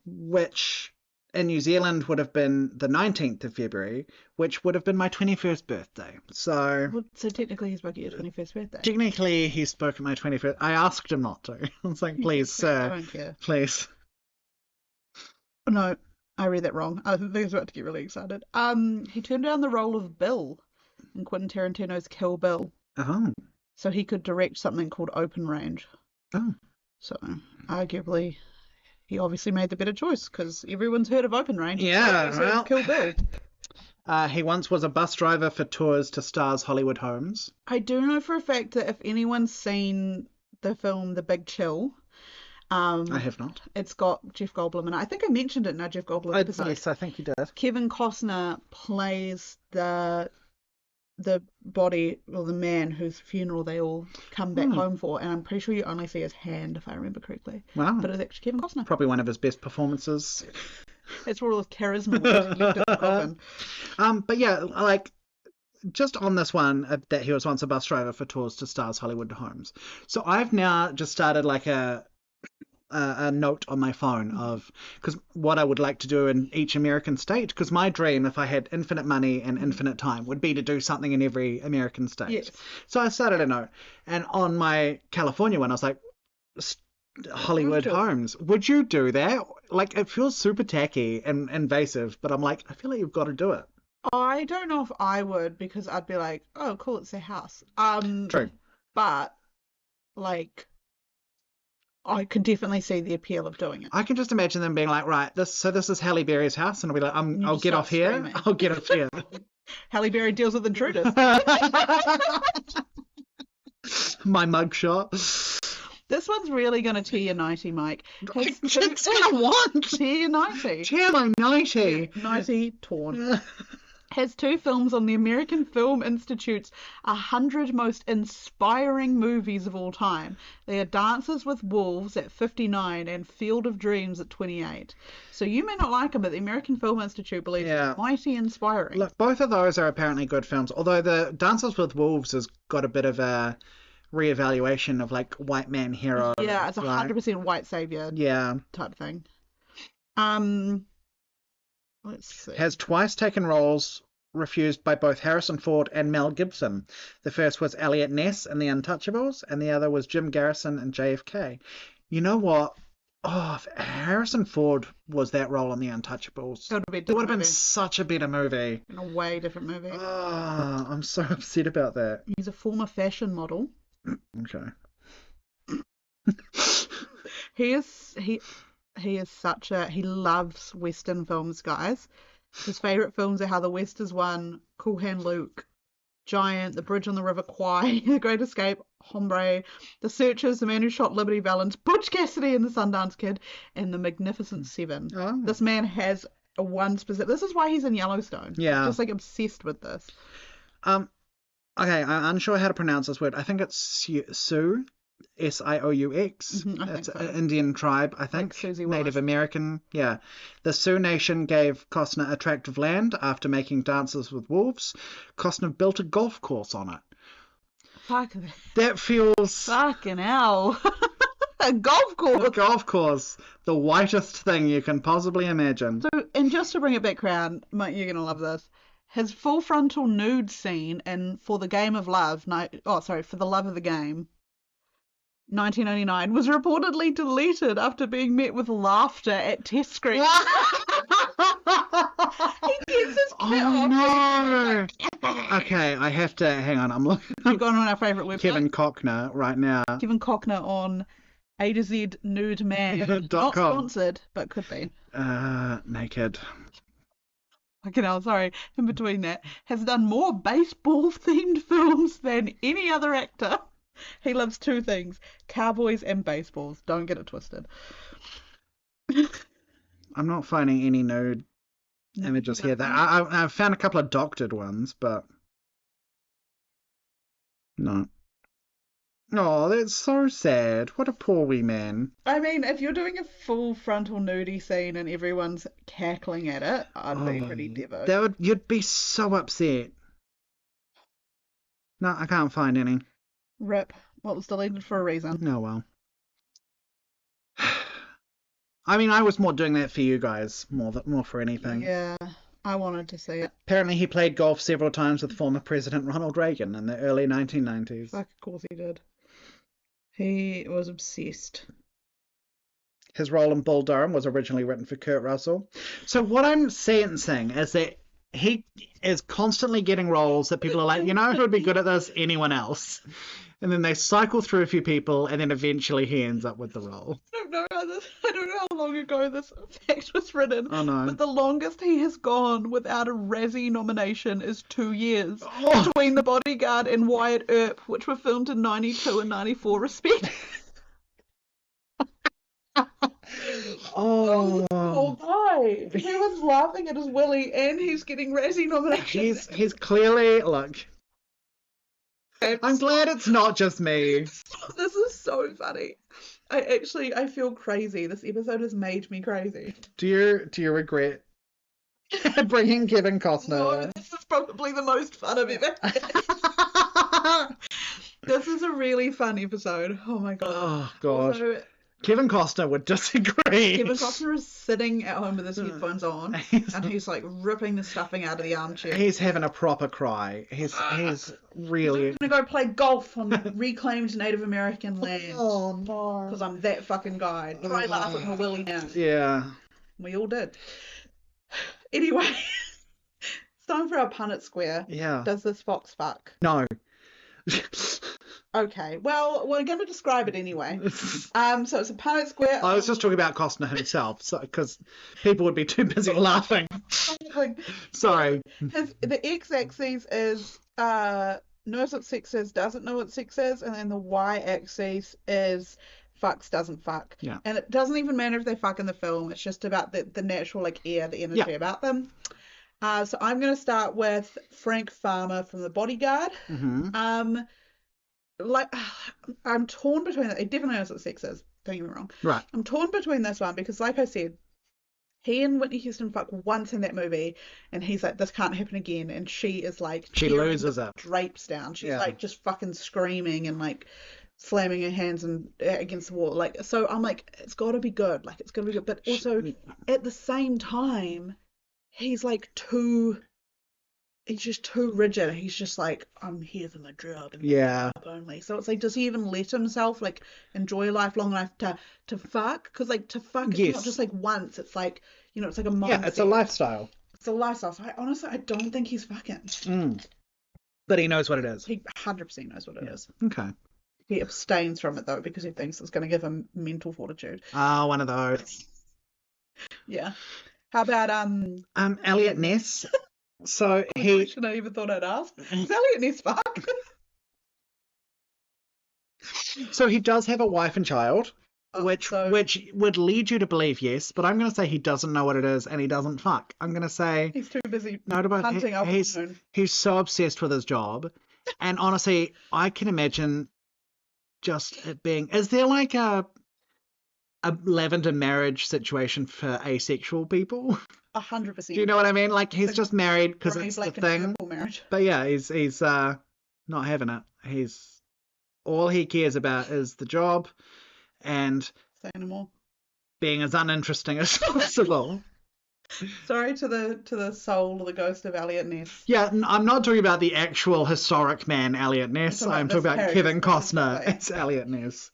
which in New Zealand would have been the 19th of February, which would have been my 21st birthday. So technically he spoke at your 21st birthday. Technically he spoke at my 21st. I asked him not to. I was like, please, sir. I don't care. Please. No, I read that wrong. I think I was about to get really excited. He turned down the role of Bill in Quentin Tarantino's Kill Bill. Oh. So he could direct something called Open Range. Oh. So arguably he obviously made the better choice because everyone's heard of Open Range. Yeah, well, Kill Bill. He once was a bus driver for tours to Star's Hollywood homes. I do know for a fact that if anyone's seen the film The Big Chill, I have not. It's got Jeff Goldblum, and I think I mentioned it in our Jeff Goldblum episode. Yes, I think you did. Kevin Costner plays the body, or the man whose funeral they all come back home for, and I'm pretty sure you only see his hand, if I remember correctly. Wow. But it's actually Kevin Costner. Probably one of his best performances. That's where all his charisma was. He lived in the coffin. But yeah, like, just on this one, that he was once a bus driver for tours to Star's Hollywood homes. So I've now just started like a a note on my phone of because what I would like to do in each American state. Because my dream, if I had infinite money and infinite time, would be to do something in every American state. Yes. So I started a note, and on my California one, I was like, Hollywood homes. Would you do that? Like, it feels super tacky and invasive, but I'm like, I feel like you've got to do it. I don't know if I would because I'd be like, oh, cool, it's their house. True. But like, I could definitely see the appeal of doing it. I can just imagine them being like, right, this is Halle Berry's house, and I'll be like, You I'll just get start off here. screaming. I'll get off here. Halle Berry deals with intruders. My mugshot. This one's really going to tear your 90, Mike. It's gonna want. Tear your 90. Tear my 90. 90 torn. Has 2 films on the American Film Institute's 100 most inspiring movies of all time. They are Dances with Wolves at 59 and Field of Dreams at 28. So you may not like them, but the American Film Institute believes it's mighty inspiring. Look, both of those are apparently good films, although the Dances with Wolves has got a bit of a reevaluation of like white man hero. Yeah, it's 100% right? white savior type thing. Let's see. Has twice taken roles refused by both Harrison Ford and Mel Gibson. The first was Elliot Ness in The Untouchables, and the other was Jim Garrison in JFK. You know what? Oh, if Harrison Ford was that role in The Untouchables, it would have been such a better movie. In a way different movie. Oh, I'm so upset about that. He's a former fashion model. Okay. He is such a... He loves Western films, guys. His favourite films are How the West Is Won, Cool Hand Luke, Giant, The Bridge on the River Kwai, The Great Escape, Hombre, The Searchers, The Man Who Shot Liberty Valance, Butch Cassidy and the Sundance Kid, and The Magnificent Seven. Oh. This man has a one specific... This is why he's in Yellowstone. Yeah. Just like obsessed with this. Okay, I'm unsure how to pronounce this word. I think it's Sioux. Sioux. It's an Indian tribe, I think. Like Susie Native Willis. American. Yeah. The Sioux Nation gave Costner a tract of land after making Dances with Wolves. Costner built a golf course on it. Fuck. That feels... Fucking hell. A golf course. A golf course. The whitest thing you can possibly imagine. So, and just to bring it back around, Mike, you're going to love this. His full frontal nude scene in For the Game of Love, For the Love of the Game, 1999, was reportedly deleted after being met with laughter at test screenings. He gets his kit off. No! Okay, I have to... Hang on, I'm looking You've gone on our favourite website. Kevin Costner right now. Kevin Costner on A to Z Nude Man. Not .com. sponsored, but could be. Naked. Okay, no, sorry. In between that, has done more baseball-themed films than any other actor. He loves 2 things: cowboys and baseballs. Don't get it twisted. I'm not finding any nude images here. I found a couple of doctored ones, but no. Oh, that's so sad. What a poor wee man. I mean, if you're doing a full frontal nudie scene and everyone's cackling at it, I'd be pretty devo. You'd be so upset. No, I can't find any. Rip. Well, it was deleted for a reason. Oh well. I mean, I was more doing that for you guys, more for anything. Yeah, I wanted to see it. Apparently he played golf several times with former President Ronald Reagan in the early 1990s. Like, of course he did. He was obsessed. His role in Bull Durham was originally written for Kurt Russell. So what I'm sensing is that he is constantly getting roles that people are like, you know who would be good at this? Anyone else. And then they cycle through a few people, and then eventually he ends up with the role. I don't know how long ago this fact was written. Oh no. But the longest he has gone without a Razzie nomination is 2 years. Oh. Between The Bodyguard and Wyatt Earp, which were filmed in 92 and 94 respectively. Oh. Oh, guy. Everyone's laughing at his willy, and he's getting Razzie nominations. He's clearly, look. I'm glad it's not just me. This is so funny. I feel crazy. This episode has made me crazy. Do you regret bringing Kevin Costner? No, this is probably the most fun I've ever had. This is a really fun episode. Oh my god. Oh god. Also, Kevin Costner would disagree. Kevin Costner is sitting at home with his headphones on, and he's like ripping the stuffing out of the armchair. He's having a proper cry. He's really. I'm gonna go play golf on reclaimed Native American land. Oh no. Because I'm that fucking guy. Try laugh at my willy now. Yeah. We all did. Anyway, it's time for our Punnett Square. Yeah. Does this fox fuck? No. Okay, well, we're going to describe it anyway. So it's a Punnett Square. I was just talking about Costner himself, because people would be too busy laughing. Sorry. The x-axis is knows what sex is, doesn't know what sex is, and then the y-axis is fucks, doesn't fuck. Yeah. And it doesn't even matter if they fuck in the film. It's just about the natural air, the energy about them. So I'm going to start with Frank Farmer from The Bodyguard. Mm-hmm. I'm torn between it. He definitely knows what sex is. Don't get me wrong. Right. I'm torn between this one because, like I said, he and Whitney Houston fuck once in that movie, and he's like, "This can't happen again," and she is like, she loses it, drapes down. She's like just fucking screaming and like slamming her hands against the wall. Like, so I'm like, it's got to be good. Like, it's got to be good. But also, at the same time, he's like he's just too rigid. He's just like, I'm here for my job and only. So it's like, does he even let himself like enjoy life long enough to fuck? Because like to fuck, it's not just like once. It's like, you know, it's like a mindset. Yeah, it's a lifestyle. It's a lifestyle. So I don't think he's fucking. But he knows what it is. He 100% knows what it is. Okay. He abstains from it though because he thinks it's going to give him mental fortitude. One of those. Yeah. How about Elliot Ness? So I should have even thought I'd ask. Is Elliot Ness fuck? So he does have a wife and child, which would lead you to believe yes, but I'm going to say he doesn't know what it is and he doesn't fuck. I'm going to say he's too busy hunting he's so obsessed with his job, and honestly, I can imagine just it being. Is there like a lavender marriage situation for asexual people? 100%. Do you know what I mean? Like he's just married because it's the thing. But yeah, he's not having it. All he cares about is the job and being as uninteresting as possible. Sorry to the soul, the ghost of Elliot Ness. Yeah, I'm not talking about the actual historic man Elliot Ness. I'm talking about Kevin Costner as Elliot Ness.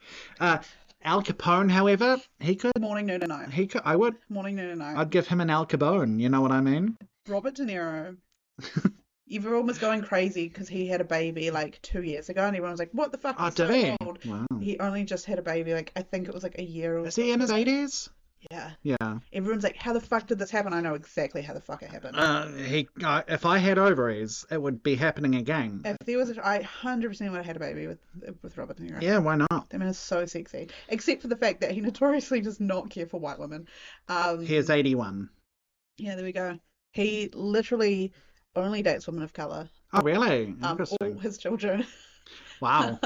Al Capone, however, he could. Morning, noon, and night. He could. I would. Morning, noon, and night. I'd give him an Al Capone. You know what I mean? Robert De Niro. Everyone was going crazy because he had a baby like 2 years ago, and everyone was like, "What the fuck?" Oh, did he? Old. Wow. He only just had a baby. Like I think it was like a year or. Is he in his 80s? Yeah. Yeah. Everyone's like, "How the fuck did this happen?" I know exactly how the fuck it happened. If I had ovaries, it would be happening again. If there was, I 100% would have had a baby with Robert De Niro. Yeah, why not? That man is so sexy. Except for the fact that he notoriously does not care for white women. He is 81. Yeah, there we go. He literally only dates women of colour. Oh, really? Interesting. All his children. Wow.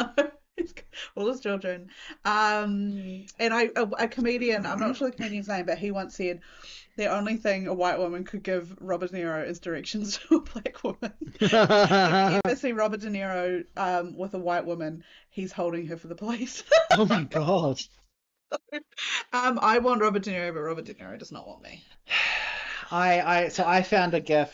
All his children. And a comedian, I'm not sure the comedian's name, but he once said the only thing a white woman could give Robert De Niro is directions to a black woman. If you ever see Robert De Niro with a white woman, he's holding her for the police. Oh my god. I want Robert De Niro, but Robert De Niro does not want me. So I found a GIF.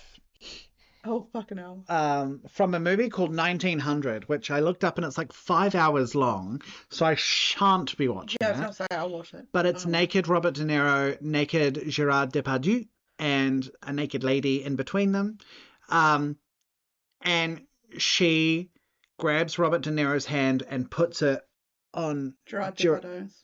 Oh, fucking hell. From a movie called 1900, which I looked up and it's like 5 hours long, so I shan't be watching it. Yeah, I was going to say, I'll watch it. But it's naked Robert De Niro, naked Gerard Depardieu, and a naked lady in between them. And she grabs Robert De Niro's hand and puts it on Gerard Depardieu's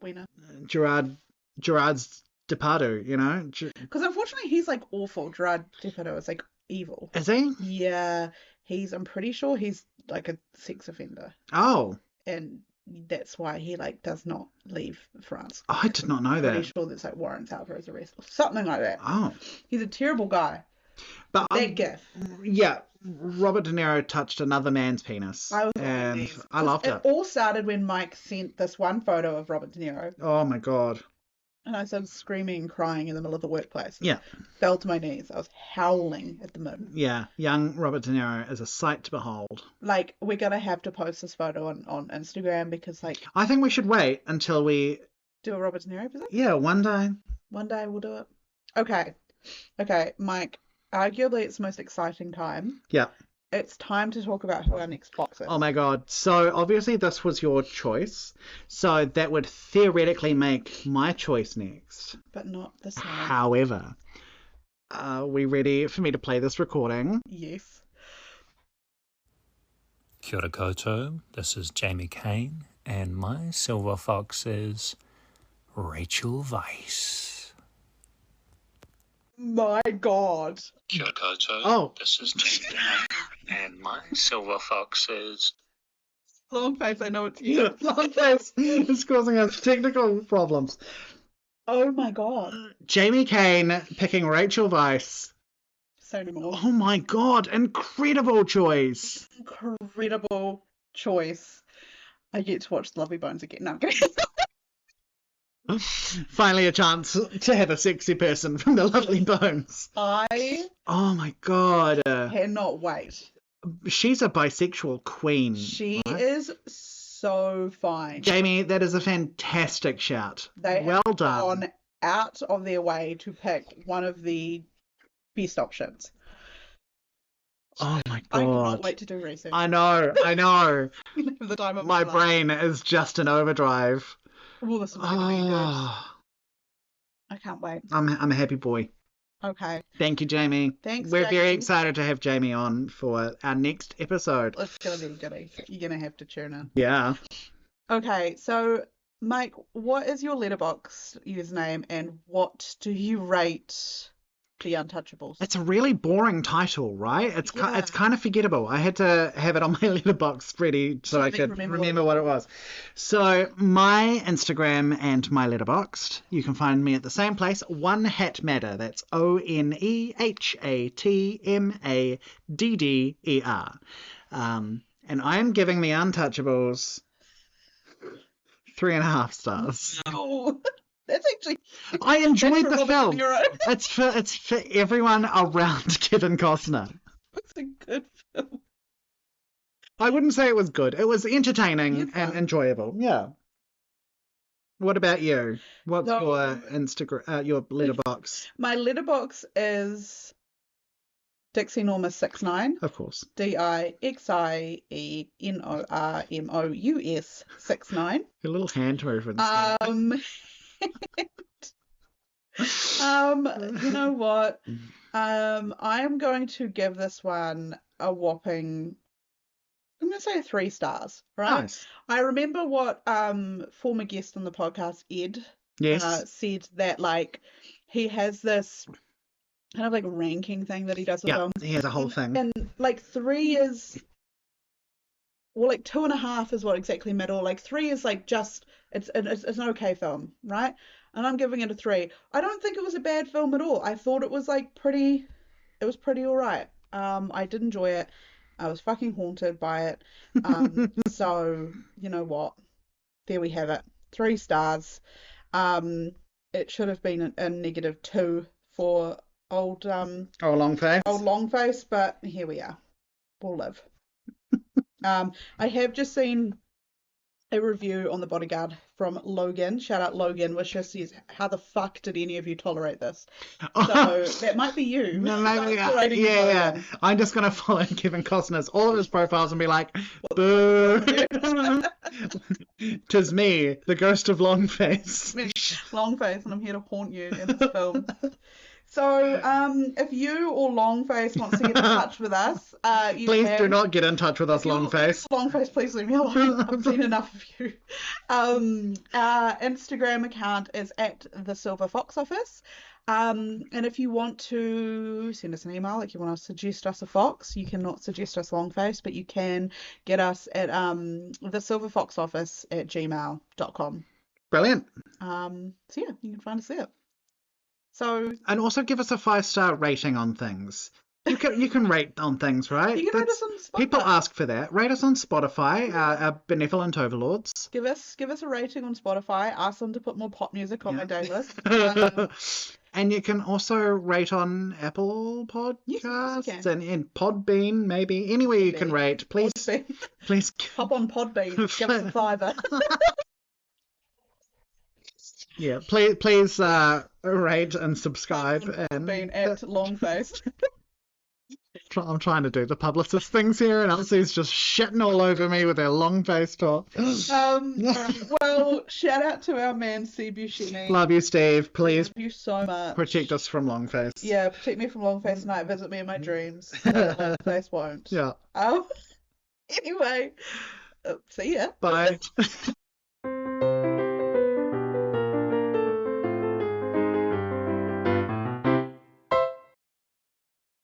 wiener. Gerard's Depardieu, you know? Because unfortunately he's like awful. Gerard Depardieu is like evil. Is he? Yeah, I'm pretty sure he's like a sex offender. Oh. And that's why he like does not leave France. Oh, I did not know that. Pretty sure there's like warrants out for his arrest or something like that. Oh. He's a terrible guy. But that gif. Yeah, Robert De Niro touched another man's penis. I loved it. It all started when Mike sent this one photo of Robert De Niro. Oh my god. And I started screaming and crying in the middle of the workplace. Yeah. Fell to my knees. I was howling at the moon. Yeah. Young Robert De Niro is a sight to behold. Like, we're going to have to post this photo on Instagram because, like... I think we should wait until we Do a Robert De Niro episode? Yeah, one day. One day we'll do it. Okay. Okay, Mike. Arguably it's the most exciting time. Yeah. It's time to talk about who our next Fox is. Oh my god. So obviously this was your choice. So that would theoretically make my choice next. But not this time. However, are we ready for me to play this recording? Yes. Kia ora koutou, this is Jamie Kane, and my silver fox is Rachel Weisz. My God. Kia ora koutou, Oh. this is Jamie Kane, and my silver fox is... Long face, I know it's you. Long face is causing us technical problems. Oh my God. Jamie Kane picking Rachel Weisz. Say no more. Oh my god, incredible choice. Incredible choice. I get to watch Lovely Bones again. No, I'm kidding. Finally a chance to have a sexy person from the Lovely Bones. I Oh my god. cannot wait. She's a bisexual queen. She right? is so fine. Jamie, that is a fantastic shout. They well have done. gone out of their way to pick one of the best options. Oh my I cannot god. wait to do research. I know. Have the time of My life. brain is just in overdrive. Oh, this is going to be good. Oh, I can't wait. I'm a happy boy. Okay. Thank you, Jamie. Thanks, We're very Jamie. excited to have Jamie on for our next episode. It's going to be goody. You're going to have to tune in. Yeah. Okay, so Mike, what is your letterbox username and what do you rate The Untouchables? It's a really boring title, right? It's Yeah. it's kind of forgettable. I had to have it on my letterbox ready so I could remember what it was. So my Instagram and my letterboxd, you can find me at the same place, One Hat Matter. That's ONEHATMADDER. And I am giving The Untouchables 3.5 stars. Oh, that's actually I enjoyed that's the for Robert film. De Niro. It's for everyone around Kevin Costner. It's a good film. I wouldn't say it was good. It was entertaining It's and fun. enjoyable. Yeah. What about you? What's No. your Instagram, your letterbox? My letterbox is Dixie Norma 69. Of course. DIXIENORMOUS 69. Your little hand movements. You know what? I am going to give this one a whopping, I'm going to say 3 stars, right? Nice. I remember what former guest on the podcast, Ed, Yes. said that like he has this kind of like ranking thing that he does with Yeah. films. He has a whole thing. And like 3 is, well, like 2.5 is what exactly middle. Like 3 is like just it's an okay film, right? And I'm giving it a 3. I don't think it was a bad film at all. I thought it was like pretty all right. I did enjoy it. I was fucking haunted by it. So you know what? There we have it. 3 stars. It should have been a -2 for old Oh, long face. long face, but here we are. We'll live. I have just seen a review on The Bodyguard from Logan. Shout out Logan, which just says, how the fuck did any of you tolerate this? So that might be you. No, maybe, Tolerating yeah. Logan. I'm just gonna follow Kevin Costner's all of his profiles and be like, boo. 'Tis me, the ghost of Longface. Long face, and I'm here to haunt you in this film. So, if you or Longface wants to get in touch with us, you Please can. do not get in touch with us, Longface. Longface, please leave me alone. I've seen enough of you. Our Instagram account is at the Silver Fox Office. And if you want to send us an email, like you want to suggest us a fox, you cannot suggest us Longface, but you can get us at the Silver Fox Office at gmail.com. Brilliant. So yeah, you can find us there. So And also give us a 5-star rating on things. You can rate on things, right? you can rate us on Spotify. People ask for that. Rate us on Spotify, our benevolent overlords. Give us a rating on Spotify. Ask them to put more pop music on my day list. And you can also rate on Apple Yes, of course you Podcasts and Podbean, maybe. Anywhere you can rate. Please, please. Hop on Podbean. Give us a fiver. Yeah, please rate and subscribe. And Being at long faced. I'm trying to do the publicist things here, and Elsie's just shitting all over me with her long face talk. Well, shout out to our man C. Buscemi. Love you, Steve. Please Love you so much. protect us from long face. Yeah, protect me from long face night. Visit me in my dreams. Long face won't. Yeah. Anyway, see ya. Bye.